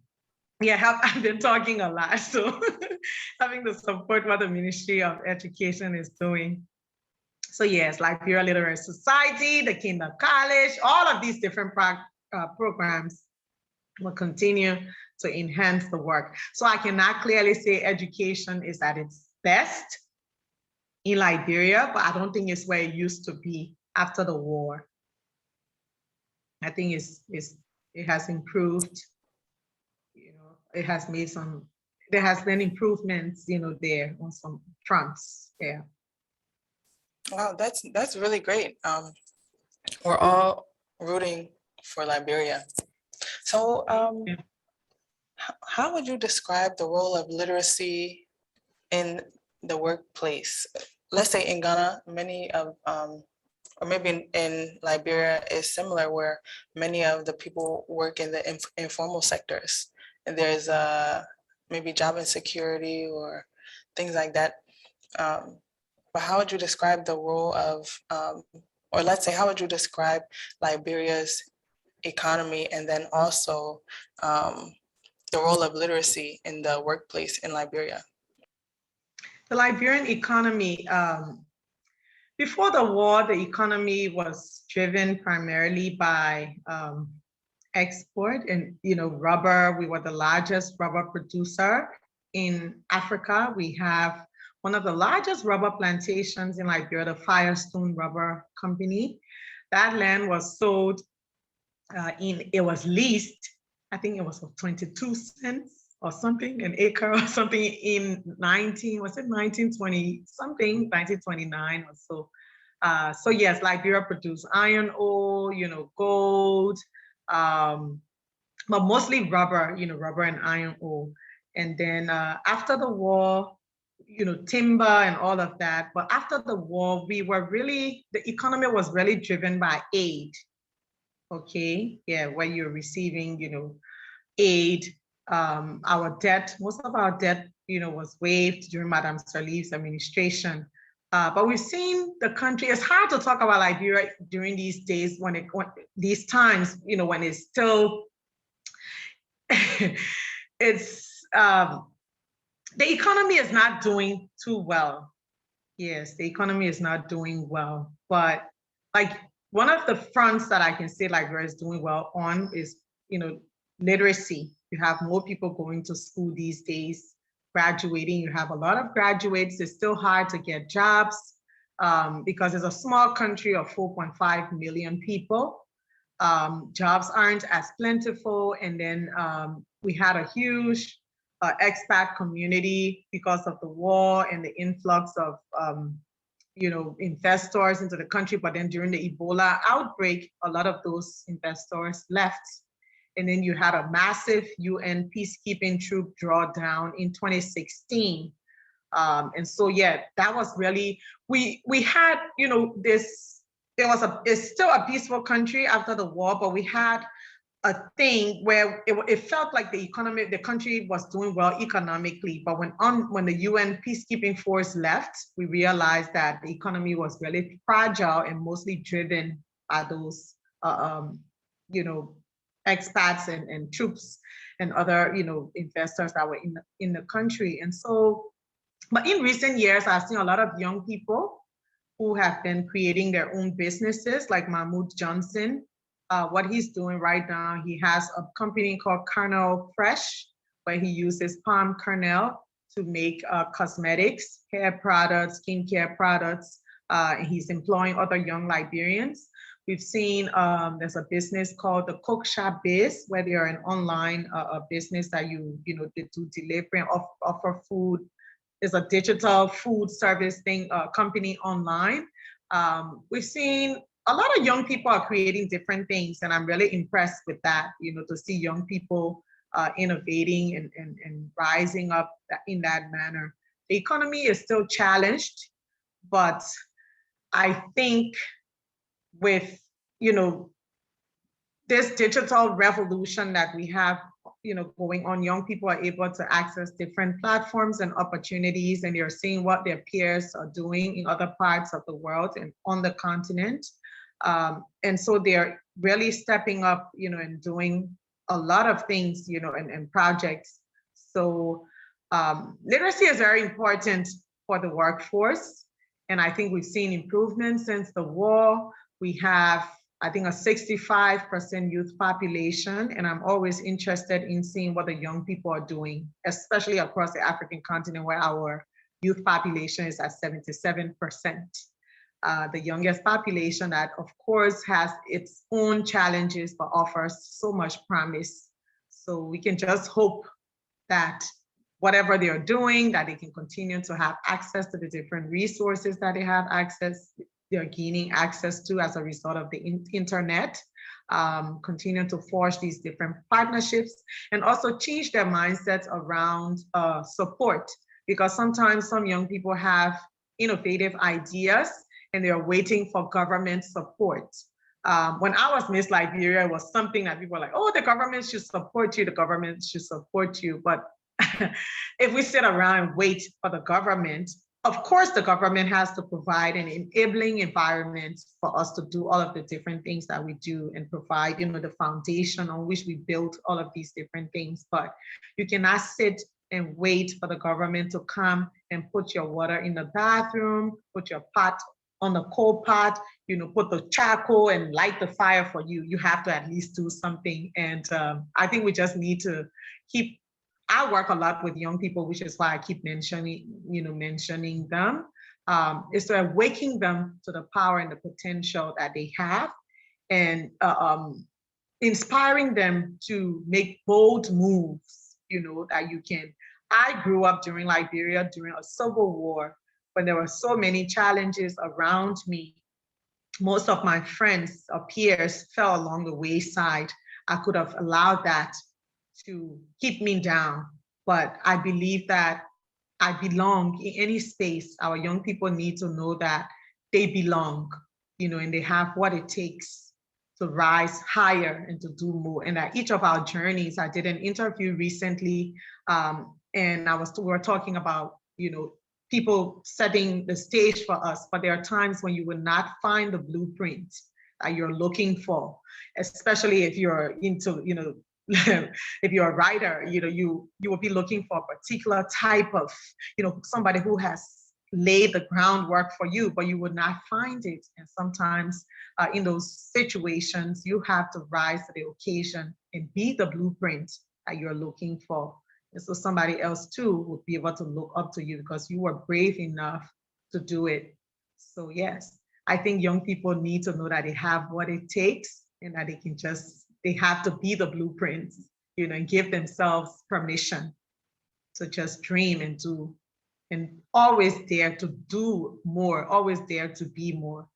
Yeah, I've been talking a lot, so having to support what the Ministry of Education is doing. So yes, Liberia Literary Society, the Kinder College, all of these different programs will continue to enhance the work. So I cannot clearly say education is at its best in Liberia, but I don't think it's where it used to be after the war. I think it has improved. You know, it has made there has been improvements, you know, there on some fronts. Yeah. Wow, that's really great. We're all rooting for Liberia. So Yeah. how would you describe the role of literacy in the workplace? Let's say in Ghana, many of, or maybe in Liberia is similar, where many of the people work in the informal sectors, and there's maybe job insecurity or things like that. But how would you describe the role of, or let's say, how would you describe Liberia's economy, and then also the role of literacy in the workplace in Liberia? The Liberian economy, before the war, the economy was driven primarily by export and, you know, rubber. We were the largest rubber producer in Africa. We have one of the largest rubber plantations in Liberia, the Firestone Rubber Company. That land was sold it was leased, I think it was for 22 cents or something, an acre or something in 1920 something, 1929 or so. So yes, Liberia produced iron ore, you know, gold, but mostly rubber, you know, rubber and iron ore. And then after the war, you know, timber and all of that. But after the war, the economy was really driven by aid. Okay, yeah, where you're receiving, you know, aid. Our debt, most of our debt, you know, was waived during Madame Sirleaf's administration. But we've seen the country, it's hard to talk about Liberia during these days these times, you know, when it's still, the economy is not doing too well. Yes, the economy is not doing well, but like one of the fronts that I can say Liberia is doing well on is, you know, literacy. You have more people going to school these days, graduating. You have a lot of graduates. It's still hard to get jobs because it's a small country of 4.5 million people. Jobs aren't as plentiful. And then we had a huge expat community because of the war and the influx of you know, investors into the country. But then during the Ebola outbreak, a lot of those investors left. And then you had a massive UN peacekeeping troop drawdown in 2016. And so, yeah, that was really, we had, you know, it's still a peaceful country after the war, but we had a thing where it felt like the country was doing well economically, but when the UN peacekeeping force left, we realized that the economy was really fragile and mostly driven by those, you know, expats and troops and other, you know, investors that were in the country. And so, but in recent years, I've seen a lot of young people who have been creating their own businesses, like Mahmoud Johnson. What he's doing right now, he has a company called Kernel Fresh, where he uses palm kernel to make cosmetics, hair products, skincare products. He's employing other young Liberians. We've seen there's a business called the Cook Shop Biz, where they are an online business that they do delivery and offer food. It's a digital food service company online. We've seen a lot of young people are creating different things, and I'm really impressed with that, to see young people innovating and rising up in that manner. The economy is still challenged, but I think with, this digital revolution that we have, going on, young people are able to access different platforms and opportunities, and they're seeing what their peers are doing in other parts of the world and on the continent. And so they're really stepping up, and doing a lot of things, and projects. So literacy is very important for the workforce. And I think we've seen improvements since the war. We have, I think, a 65% youth population, and I'm always interested in seeing what the young people are doing, especially across the African continent, where our youth population is at 77%. The youngest population that, of course, has its own challenges, but offers so much promise. So we can just hope that whatever they're doing, that they can continue to have access to the different resources that they're gaining access to as a result of the internet, continue to forge these different partnerships, and also change their mindsets around support, because sometimes some young people have innovative ideas and they're waiting for government support. When I was Miss Liberia, it was something that people were like, oh, the government should support you, the government should support you. But if we sit around and wait for the government, of course, the government has to provide an enabling environment for us to do all of the different things that we do and provide, the foundation on which we build all of these different things. But you cannot sit and wait for the government to come and put your water in the bathroom, put your pot on the coal pot, put the charcoal and light the fire for you. You have to at least do something. And I think we just need to I work a lot with young people, which is why I keep mentioning them, is to awaken them to the power and the potential that they have, and inspiring them to make bold moves, that you can. I grew up during Liberia, during a civil war, when there were so many challenges around me. Most of my friends or peers fell along the wayside. I could have allowed that to keep me down. But I believe that I belong in any space. Our young people need to know that they belong, and they have what it takes to rise higher and to do more. And at each of our journeys, I did an interview recently, and we were talking about, people setting the stage for us, but there are times when you will not find the blueprint that you're looking for, especially if you're into, if you're a writer, you will be looking for a particular type of, somebody who has laid the groundwork for you, but you would not find it. And sometimes in those situations, you have to rise to the occasion and be the blueprint that you're looking for. And so somebody else too would be able to look up to you because you were brave enough to do it. So yes, I think young people need to know that they have what it takes and that they have to be the blueprints, and give themselves permission to just dream and do, and always dare to do more, always dare to be more.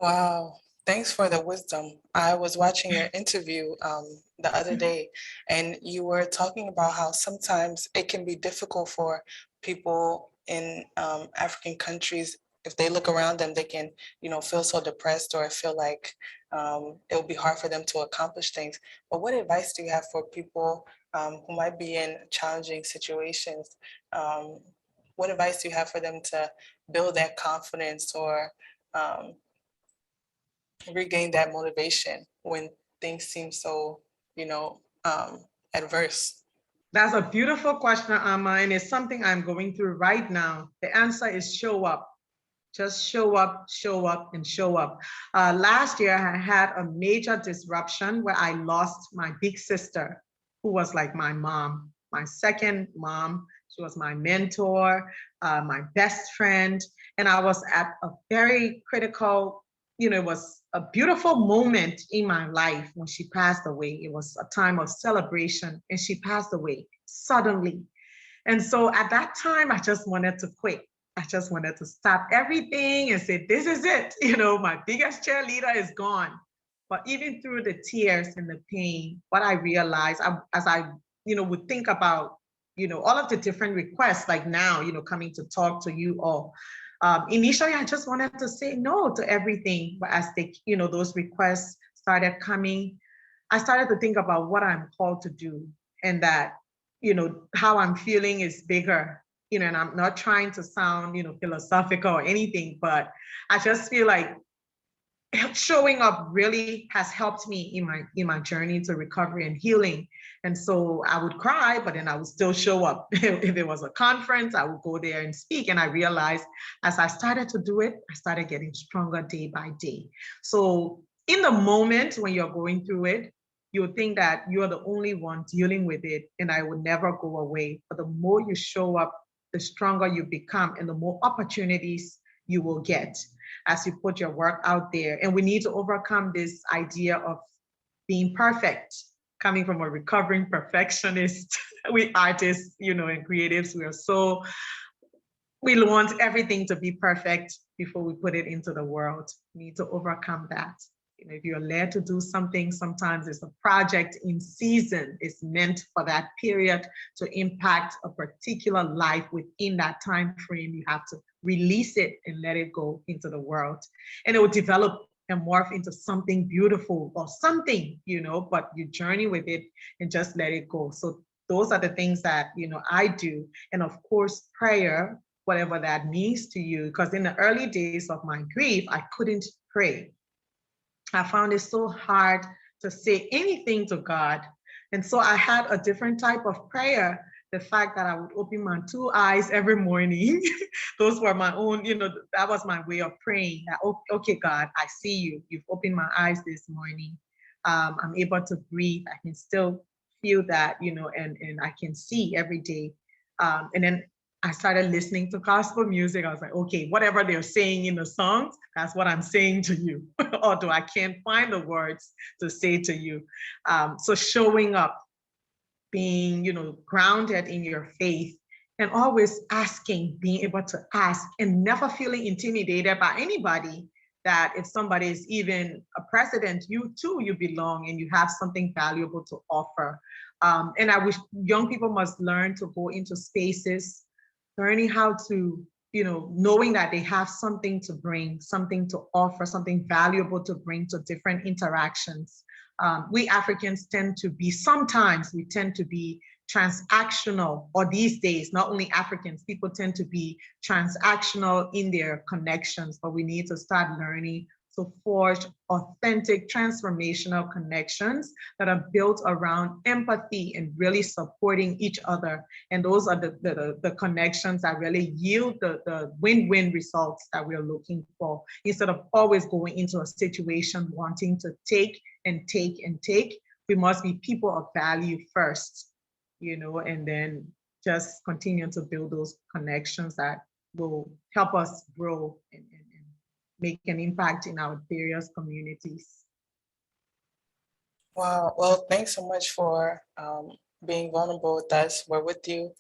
Wow, thanks for the wisdom. I was watching your interview the other day, and you were talking about how sometimes it can be difficult for people in African countries. If they look around them, they can, feel so depressed or feel like it will be hard for them to accomplish things. But what advice do you have for people who might be in challenging situations? What advice do you have for them to build that confidence or regain that motivation when things seem so, adverse? That's a beautiful question, Amma, and it's something I'm going through right now. The answer is show up. Just show up, show up, and show up. Last year, I had a major disruption where I lost my big sister, who was like my mom, my second mom. She was my mentor, my best friend. And I was at a very critical, it was a beautiful moment in my life when she passed away. It was a time of celebration, and she passed away suddenly. And so at that time, I just wanted to quit. I just wanted to stop everything and say, this is it. You know, my biggest cheerleader is gone. But even through the tears and the pain, what I realized as I, would think about, all of the different requests, like now, coming to talk to you all. Initially, I just wanted to say no to everything. But as those requests started coming, I started to think about what I'm called to do, and that, how I'm feeling is bigger, and I'm not trying to sound, philosophical or anything, but I just feel like showing up really has helped me in my journey to recovery and healing. And so I would cry, but then I would still show up. If there was a conference, I would go there and speak. And I realized as I started to do it, I started getting stronger day by day. So in the moment when you're going through it, you would think that you're the only one dealing with it and I would never go away. But the more you show up, the stronger you become and the more opportunities you will get as you put your work out there. And we need to overcome this idea of being perfect. Coming from a recovering perfectionist, we artists, and creatives, we want everything to be perfect before we put it into the world. We need to overcome that. If you're led to do something, sometimes it's a project in season. It's meant for that period to impact a particular life within that time frame. You have to release it and let it go into the world. And it will develop and morph into something beautiful or something, but you journey with it and just let it go. So those are the things that, I do. And of course, prayer, whatever that means to you, because in the early days of my grief, I couldn't pray. I found it so hard to say anything to God. And so I had a different type of prayer. The fact that I would open my two eyes every morning, those were my own, that was my way of praying. That, okay, God, I see you. You've opened my eyes this morning. I'm able to breathe. I can still feel that, and I can see every day. And then I started listening to gospel music. I was like, okay, whatever they're saying in the songs, that's what I'm saying to you. Although I can't find the words to say to you. So showing up, being, grounded in your faith, and always asking, being able to ask and never feeling intimidated by anybody, that if somebody is even a president, you too, you belong and you have something valuable to offer. And I wish young people must learn to go into spaces, learning how to, knowing that they have something to bring, something to offer, something valuable to bring to different interactions. We Africans sometimes we tend to be transactional, or these days, not only Africans, people tend to be transactional in their connections, but we need to start learning to forge authentic, transformational connections that are built around empathy and really supporting each other. And those are the connections that really yield the win-win results that we're looking for, instead of always going into a situation wanting to take and take and take. We must be people of value first, and then just continue to build those connections that will help us grow and make an impact in our various communities. Wow. Well, thanks so much for being vulnerable with us. We're with you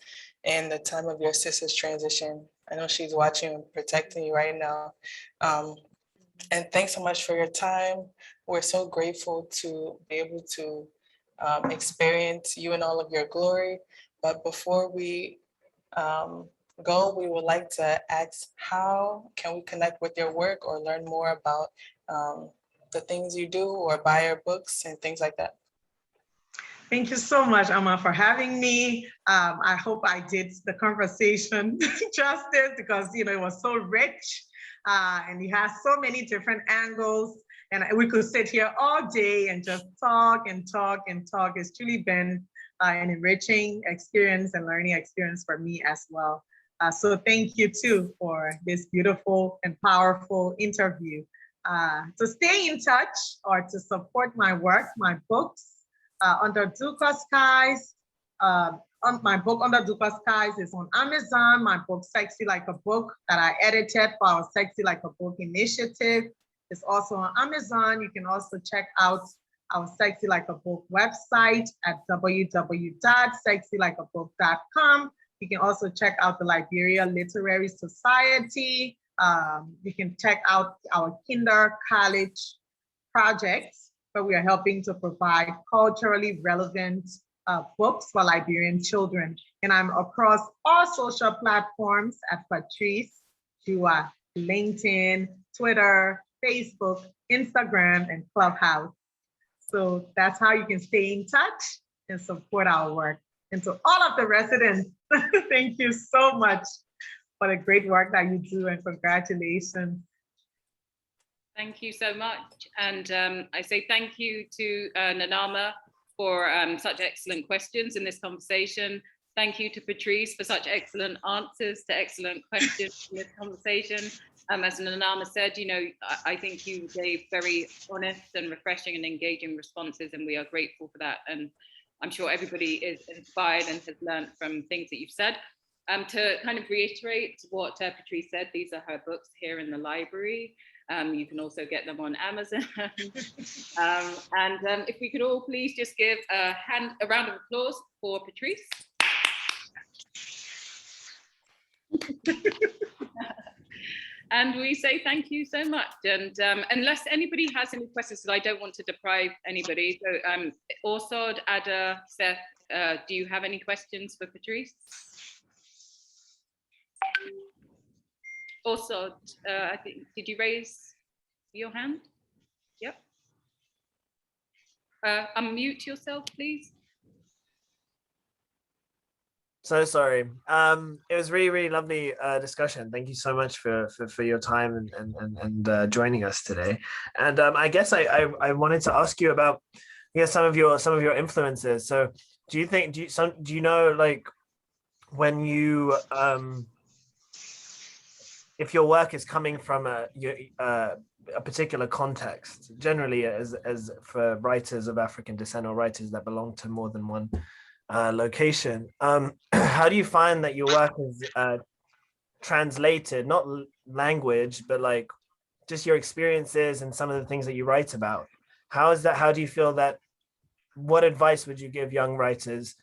in the time of your sister's transition. I know she's watching and protecting you right now. And thanks so much for your time. We're so grateful to be able to experience you in all of your glory. But before we go, we would like to ask, how can we connect with your work or learn more about the things you do, or buy your books and things like that? Thank you so much, Amma, for having me. I hope I did the conversation justice, because it was so rich and it has so many different angles. And we could sit here all day and just talk and talk and talk. It's truly been an enriching experience and learning experience for me as well. So thank you too for this beautiful and powerful interview. To stay in touch or to support my work, my books under Duka Skies. My book Under Duka Skies is on Amazon. My book Sexy Like a Book, that I edited for our Sexy Like a Book initiative, is also on Amazon. You can also check out our Sexy Like a Book website at www.sexylikeabook.com, You can also check out the Liberia Literary Society. You can check out our kinder college projects, where we are helping to provide culturally relevant books for Liberian children. And I'm across all social platforms at Patrice, Juah, LinkedIn, Twitter, Facebook, Instagram, and Clubhouse. So that's how you can stay in touch and support our work. And to all of the residents, thank you so much for the great work that you do, and congratulations. Thank you so much. And I say thank you to Nanama for such excellent questions in this conversation. Thank you to Patrice for such excellent answers to excellent questions in this conversation. As Nanama said, you know, I think you gave very honest and refreshing and engaging responses, and we are grateful for that. And I'm sure everybody is inspired and has learned from things that you've said. To kind of reiterate what Patrice said, these are her books here in the library. You can also get them on Amazon. If we could all please just give a round of applause for Patrice. And we say thank you so much. And unless anybody has any questions, because I don't want to deprive anybody. So Orsod, Addo, Seth, do you have any questions for Patrice? Orsod, I think, did you raise your hand? Yep. Unmute yourself, please. So sorry. It was really lovely discussion. Thank you so much for your time and joining us today. And I guess I wanted to ask you about, some of your influences. So do you know, like, when you if your work is coming from a particular context, generally as for writers of African descent or writers that belong to more than one location, how do you find that your work is translated, not language, but like just your experiences and some of the things that you write about? How is that? How do you feel that? What advice would you give young writers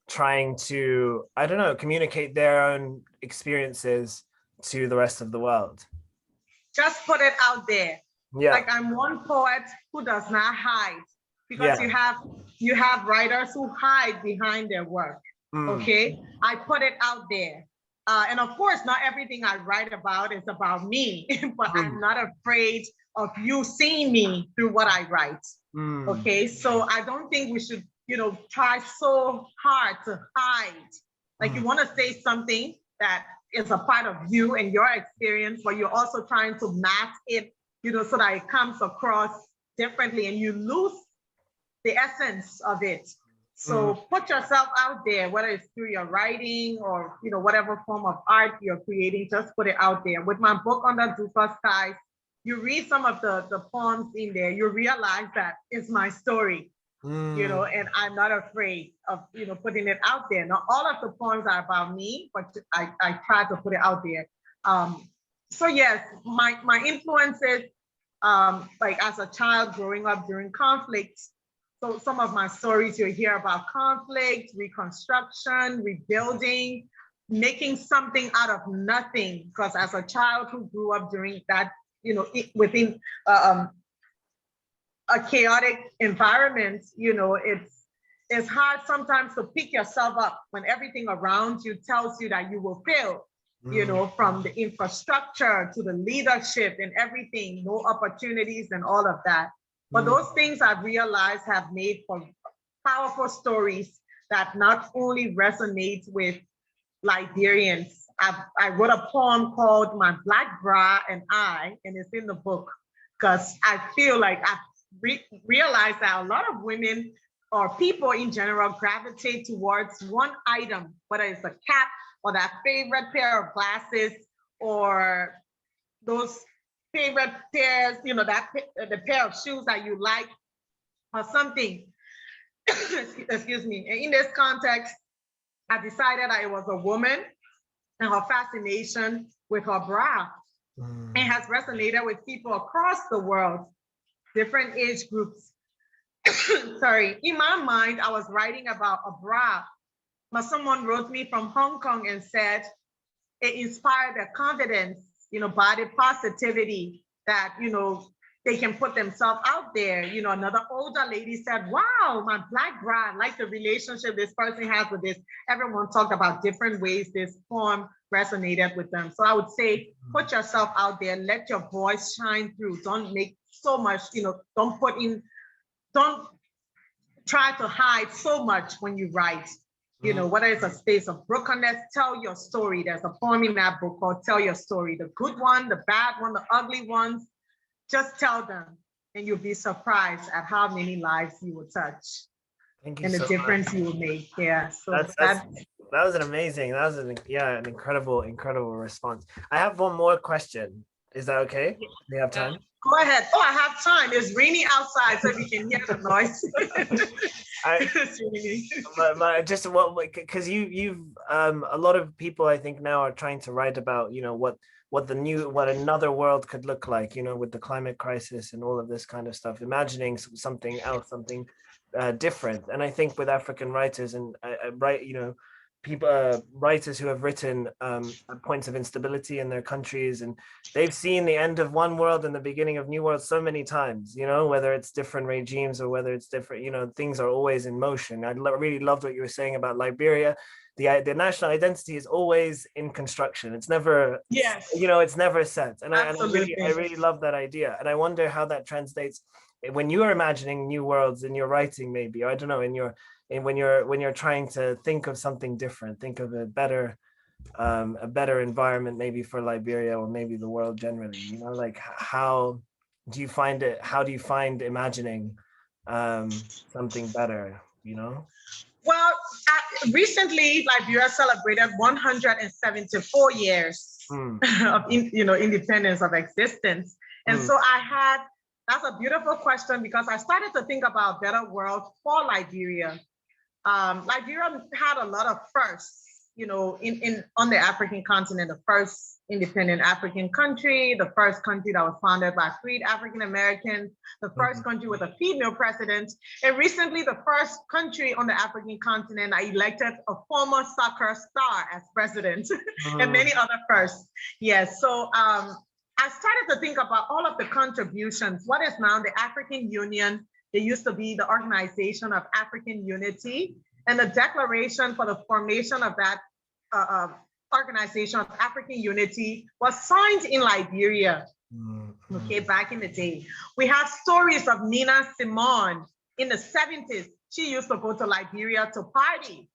trying to, I don't know, communicate their own experiences to the rest of the world? Just put it out there. Yeah. Like, I'm one poet who does not hide, because you have writers who hide behind their work. Okay, I put it out there. And of course, not everything I write about is about me, but I'm not afraid of you seeing me through what I write. Okay, so I don't think we should, try so hard to hide. Like, you want to say something that is a part of you and your experience, but you're also trying to mask it, so that it comes across differently and you lose the essence of it. So put yourself out there, whether it's through your writing or, whatever form of art you're creating, just put it out there. With my book, Under Deeper Skies, you read some of the poems in there, you realize that it's my story, and I'm not afraid of, putting it out there. Not all of the poems are about me, but I try to put it out there. So yes, my influences, like as a child growing up during conflict, so some of my stories you'll hear about conflict, reconstruction, rebuilding, making something out of nothing. Because as a child who grew up during that, within a chaotic environment, it's hard sometimes to pick yourself up when everything around you tells you that you will fail. From the infrastructure to the leadership and everything, no opportunities and all of that. But those things I've realized have made for powerful stories that not only resonate with Liberians. I wrote a poem called My Black Bra and I, and it's in the book, because I feel like I've realized that a lot of women or people in general gravitate towards one item, whether it's a cap or that favorite pair of glasses or those favorite pairs, the pair of shoes that you like or something. Excuse me. And in this context, I decided I was a woman, and her fascination with her bra and has resonated with people across the world, different age groups. Sorry, in my mind, I was writing about a bra but someone wrote me from Hong Kong and said it inspired their confidence, body positivity, that, they can put themselves out there. Another older lady said, wow, my Black bride, like the relationship this person has with this. Everyone talked about different ways this poem resonated with them. So I would say, put yourself out there, let your voice shine through. Don't make so much, don't try to hide so much when you write. Whether it's a space of brokenness, tell your story. There's a poem in that book called Tell Your Story. The good one, the bad one, the ugly ones, just tell them, and you'll be surprised at how many lives you will touch. Thank you and the so difference much. you will make. Yeah. So that was an amazing, an incredible response. I have one more question. Is that okay? Do you have time? Go ahead. Oh, I have time. It's raining outside, so we can hear the noise. Because you've a lot of people, I think, now are trying to write about, what another world could look like, with the climate crisis and all of this kind of stuff, imagining something else, something different. And I think with African writers and people, writers who have written points of instability in their countries, and they've seen the end of one world and the beginning of new worlds so many times, whether it's different regimes or whether it's different, things are always in motion. I really loved what you were saying about Liberia. The national identity is always in construction. It's never, it's never set. And I really love that idea. And I wonder how that translates when you are imagining new worlds in your writing, maybe, or I don't know, when you're trying to think of something different, think of a better environment, maybe for Liberia or maybe the world generally, like how do you find imagining something better, Well, recently Liberia celebrated 174 years of independence, of existence. And so that's a beautiful question, because I started to think about a better world for Liberia. Liberia had a lot of firsts, on the African continent, the first independent African country, the first country that was founded by freed African Americans, the first country with a female president, and recently the first country on the African continent that elected a former soccer star as president, and many other firsts. Yes, so I started to think about all of the contributions. What is now the African Union? It used to be the Organization of African Unity, and the declaration for the formation of that Organization of African Unity was signed in Liberia, back in the day. We have stories of Nina Simone in the 70s. She used to go to Liberia to party.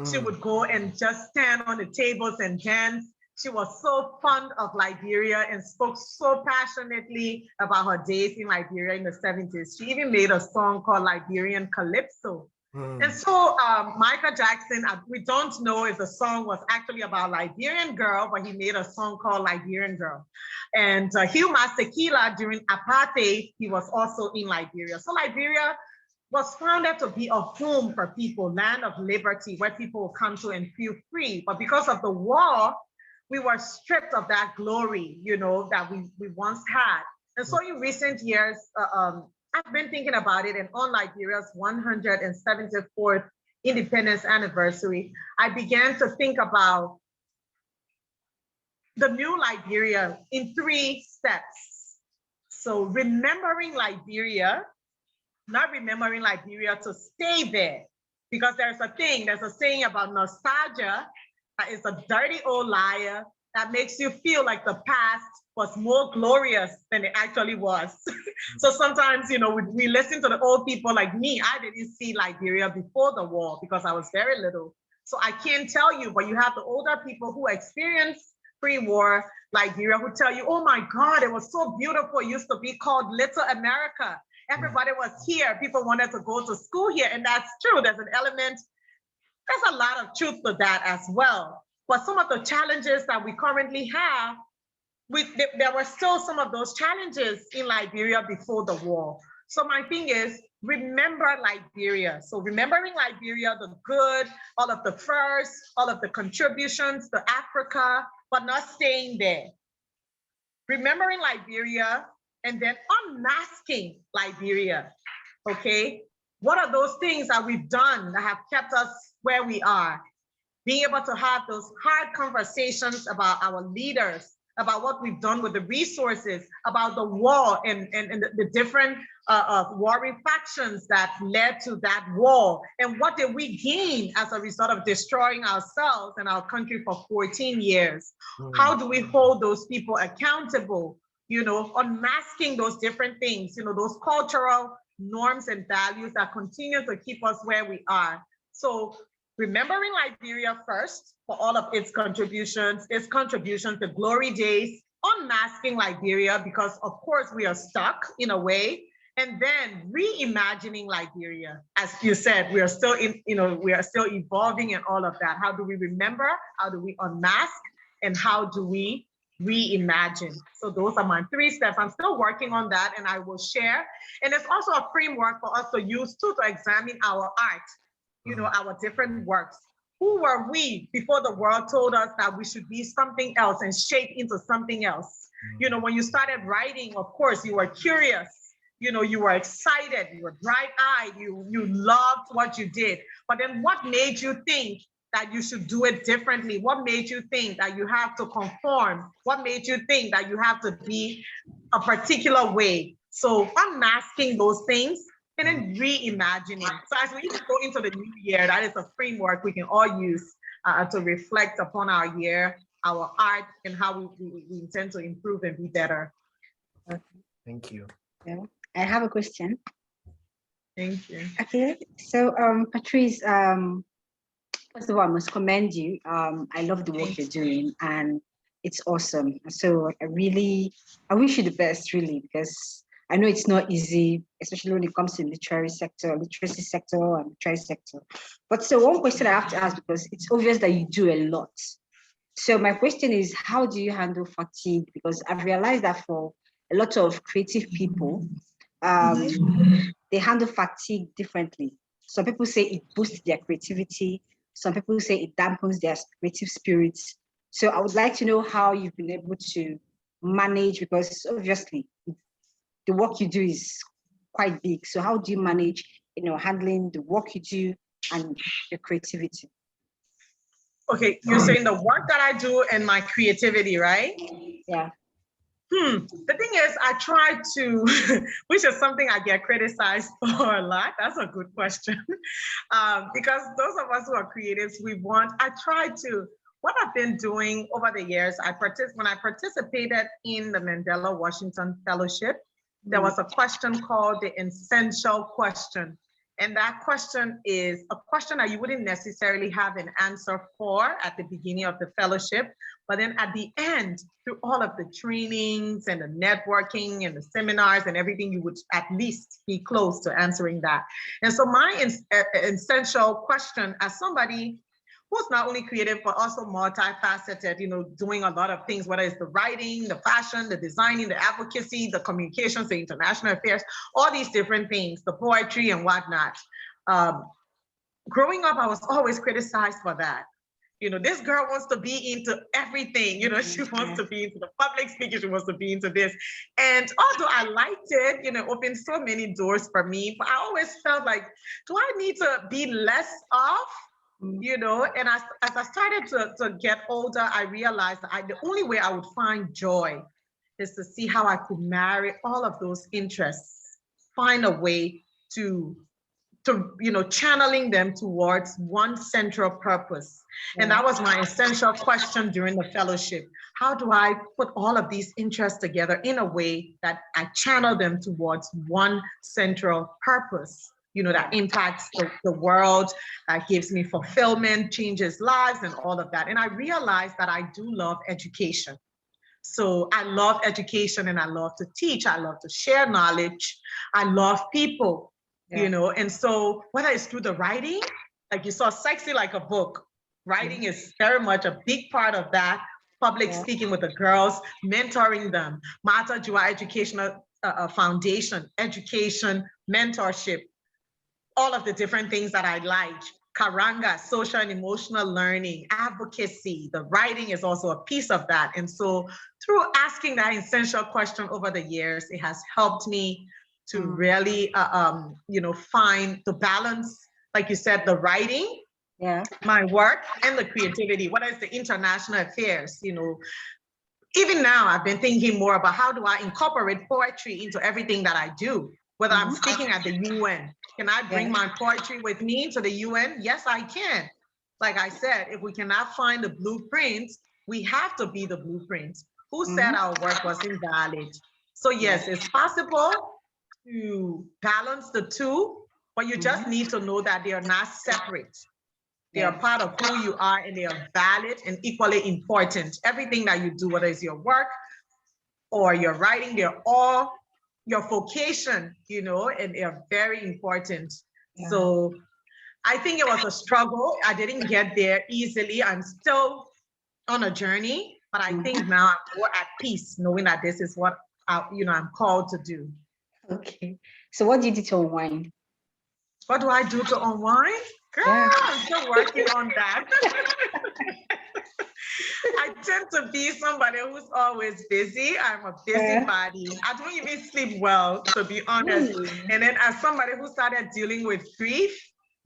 She would go and just stand on the tables and dance. She was so fond of Liberia and spoke so passionately about her days in Liberia in the 70s. She even made a song called Liberian Calypso. And so Michael Jackson, we don't know if the song was actually about Liberian girl, but he made a song called Liberian Girl. And Hugh Masekela, during apartheid, he was also in Liberia. So Liberia was founded to be a home for people, land of liberty, where people will come to and feel free. But because of the war, we were stripped of that glory, that we once had. And so in recent years, I've been thinking about it, and on Liberia's 174th independence anniversary, I began to think about the new Liberia in 3 steps. So remembering Liberia, not remembering Liberia to stay there, because there's a saying about nostalgia that is a dirty old liar that makes you feel like the past was more glorious than it actually was. So sometimes, we listen to the old people like me. I didn't see Liberia before the war because I was very little. So I can't tell you, but you have the older people who experienced pre-war Liberia who tell you, oh my God, it was so beautiful. It used to be called Little America. Everybody was here. People wanted to go to school here. And that's true. There's a lot of truth to that as well. But some of the challenges that we currently have, there were still some of those challenges in Liberia before the war. So my thing is, remember Liberia. So remembering Liberia, the good, all of the first, all of the contributions to Africa, but not staying there. Remembering Liberia and then unmasking Liberia, okay? What are those things that we've done that have kept us where we are? being able to have those hard conversations about our leaders, about what we've done with the resources, about the war and the different warring factions that led to that war, and what did we gain as a result of destroying ourselves and our country for 14 years? How do we hold those people accountable? You know, unmasking those different things, you know, those cultural norms and values that continue to keep us where we are. So remembering Liberia first for all of its contributions to glory days, unmasking Liberia because of course we are stuck in a way, and then reimagining Liberia. As you said, we are still we are still evolving and all of that. How do we remember? How do we unmask? And how do we reimagine? So those are my 3 steps. I'm still working on that and I will share. And it's also a framework for us to use too, to examine our art, you know, our different works. Who were we before the world told us that we should be something else and shape into something else? You know, when you started writing, of course, you were curious, you know, you were excited, you were bright-eyed, you loved what you did. But then what made you think that you should do it differently? What made you think that you have to conform? What made you think that you have to be a particular way? So unmasking those things and then reimagining. So as we go into the new year, that is a framework we can all use to reflect upon our year, our art, and how we intend to improve and be better. Thank you. Yeah. I have a question. Thank you. Okay, so Patrice, first of all, I must commend you. I love the work you're doing and it's awesome. So I wish you the best, really, because I know it's not easy, especially when it comes to literacy sector and literary sector. But so one question I have to ask, because it's obvious that you do a lot. So my question is, how do you handle fatigue? Because I've realized that for a lot of creative people, they handle fatigue differently. Some people say it boosts their creativity. Some people say it dampens their creative spirits. So I would like to know how you've been able to manage, because obviously the work you do is quite big. So how do you manage, you know, handling the work you do and your creativity? Okay, you're saying the work that I do and my creativity, right? Yeah. The thing is, I try to, which is something I get criticized for a lot. That's a good question. Because those of us who are creatives, I try to, what I've been doing over the years, when I participated in the Mandela Washington Fellowship, there was a question called the essential question. And that question is a question that you wouldn't necessarily have an answer for at the beginning of the fellowship, but then at the end, through all of the trainings and the networking and the seminars and everything, you would at least be close to answering that. And so my essential question, as somebody who's not only creative, but also multifaceted, you know, doing a lot of things, whether it's the writing, the fashion, the designing, the advocacy, the communications, the international affairs, all these different things, the poetry and whatnot. Growing up, I was always criticized for that. You know, this girl wants to be into everything. You know, she wants to be into the public speaking, she wants to be into this. And although I liked it, you know, opened so many doors for me, but I always felt like, do I need to be less off? You know, and as I started to get older, I realized that the only way I would find joy is to see how I could marry all of those interests, find a way to you know, channeling them towards one central purpose. And that was my essential question during the fellowship. How do I put all of these interests together in a way that I channel them towards one central purpose? You know, that impacts the world, that gives me fulfillment, changes lives and all of that. And I realized that I do love education. So I love education and I love to teach. I love to share knowledge. I love people, you know, and so whether it's through the writing, like you saw Sexy Like a Book, writing is very much a big part of that. Public speaking with the girls, mentoring them, Juah Educational Foundation, education, mentorship, all of the different things that I like. Karanga, social and emotional learning, advocacy, the writing is also a piece of that. And so through asking that essential question over the years, it has helped me to really, you know, find the balance, like you said, the writing Yeah. my work and the creativity, whether it's the international affairs, even now I've been thinking more about how do I incorporate poetry into everything that I do, whether I'm speaking at the UN. Can I bring my poetry with me to the UN? Yes, I can. Like I said, if we cannot find the blueprint, we have to be the blueprint. Who said our work was invalid? So yes, it's possible to balance the two, but you just need to know that they are not separate. They are part of who you are, and they are valid and equally important. Everything that you do, whether it's your work or your writing, they're all your vocation, and they're very important. Yeah. So I think it was a struggle. I didn't get there easily. I'm still on a journey, but I think now I'm more at peace knowing that this is what I'm called to do. Okay. So what did you do to unwind? What do I do to unwind? Girl, I'm still working on that. I tend to be somebody who's always busy. I'm a busybody. I don't even sleep well, to be honest. And then as somebody who started dealing with grief,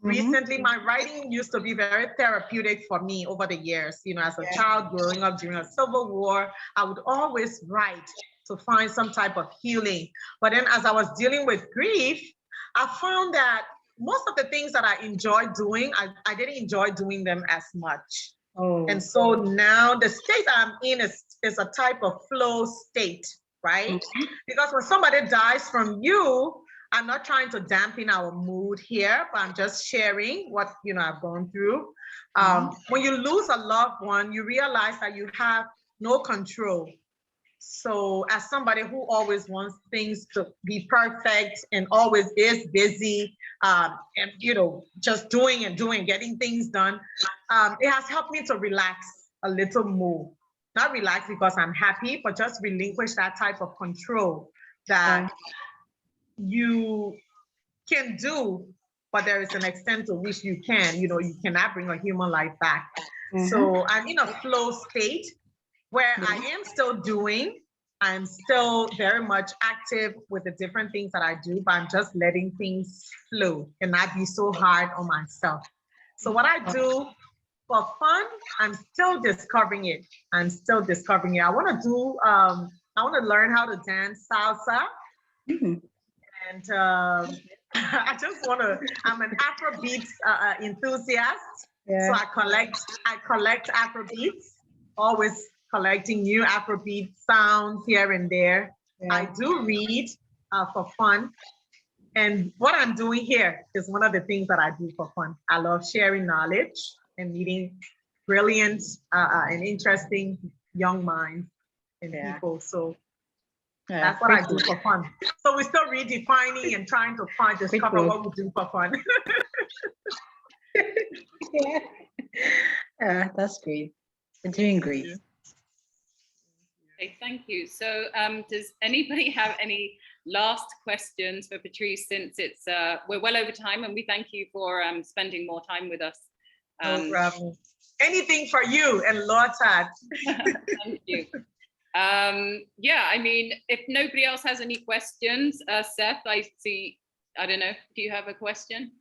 recently, my writing used to be very therapeutic for me over the years. As a child growing up during a civil war, I would always write to find some type of healing. But then as I was dealing with grief, I found that most of the things that I enjoyed doing, I didn't enjoy doing them as much. And so now the state I'm in is a type of flow state, right? Because when somebody dies from you, I'm not trying to dampen our mood here, but I'm just sharing what I've gone through. When you lose a loved one, you realize that you have no control. So as somebody who always wants things to be perfect and always is busy, and just doing and doing, getting things done, it has helped me to relax a little more. Not relax because I'm happy, but just relinquish that type of control that you can do, but there is an extent to which you can. You cannot bring a human life back. So I'm in a flow state where I am still doing. I'm still very much active with the different things that I do, but I'm just letting things flow and not be so hard on myself. So what I do for fun, I'm still discovering it. I want to learn how to dance salsa. And I just I'm an Afrobeats enthusiast. So I collect Afrobeats, always collecting new Afrobeat sounds here and there. I do read for fun. And what I'm doing here is one of the things that I do for fun. I love sharing knowledge and meeting brilliant and interesting young minds and people. So that's what I do for fun. So we're still redefining and trying to discover what we do for fun. That's great. You're doing great. Okay, thank you. So does anybody have any last questions for Patrice, since we're well over time, and we thank you for spending more time with us. No problem. Anything for you and LOATAD. Thank you. I mean, if nobody else has any questions, Seth, I don't know, do you have a question?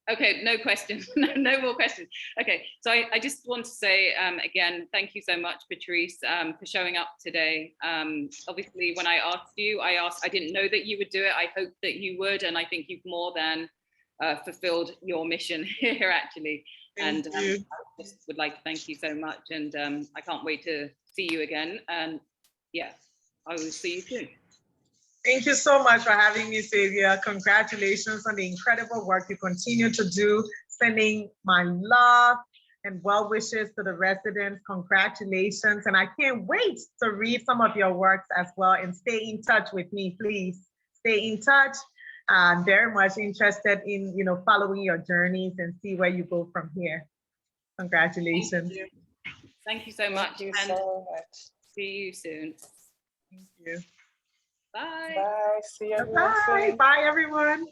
Okay, no questions, no more questions. Okay, so I just want to say again, thank you so much, Patrice, for showing up today. Obviously, when I asked you, I didn't know that you would do it. I hoped that you would, and I think you've more than fulfilled your mission here, actually. I just would like to thank you so much, and I can't wait to see you again. And yeah, I will see you soon. Thank you so much for having me, Savia. Congratulations on the incredible work you continue to do. Sending my love and well wishes to the residents. Congratulations. And I can't wait to read some of your works as well, and stay in touch with me, please. Stay in touch. I'm very much interested in, following your journeys and see where you go from here. Congratulations. Thank you so much. Thank you so much. See you soon. Thank you. Bye. Bye. See you. Bye. Bye, everyone.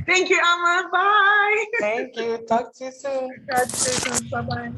Thank you, Amma. Bye. Thank you. Talk to you soon. Congratulations. Bye-bye.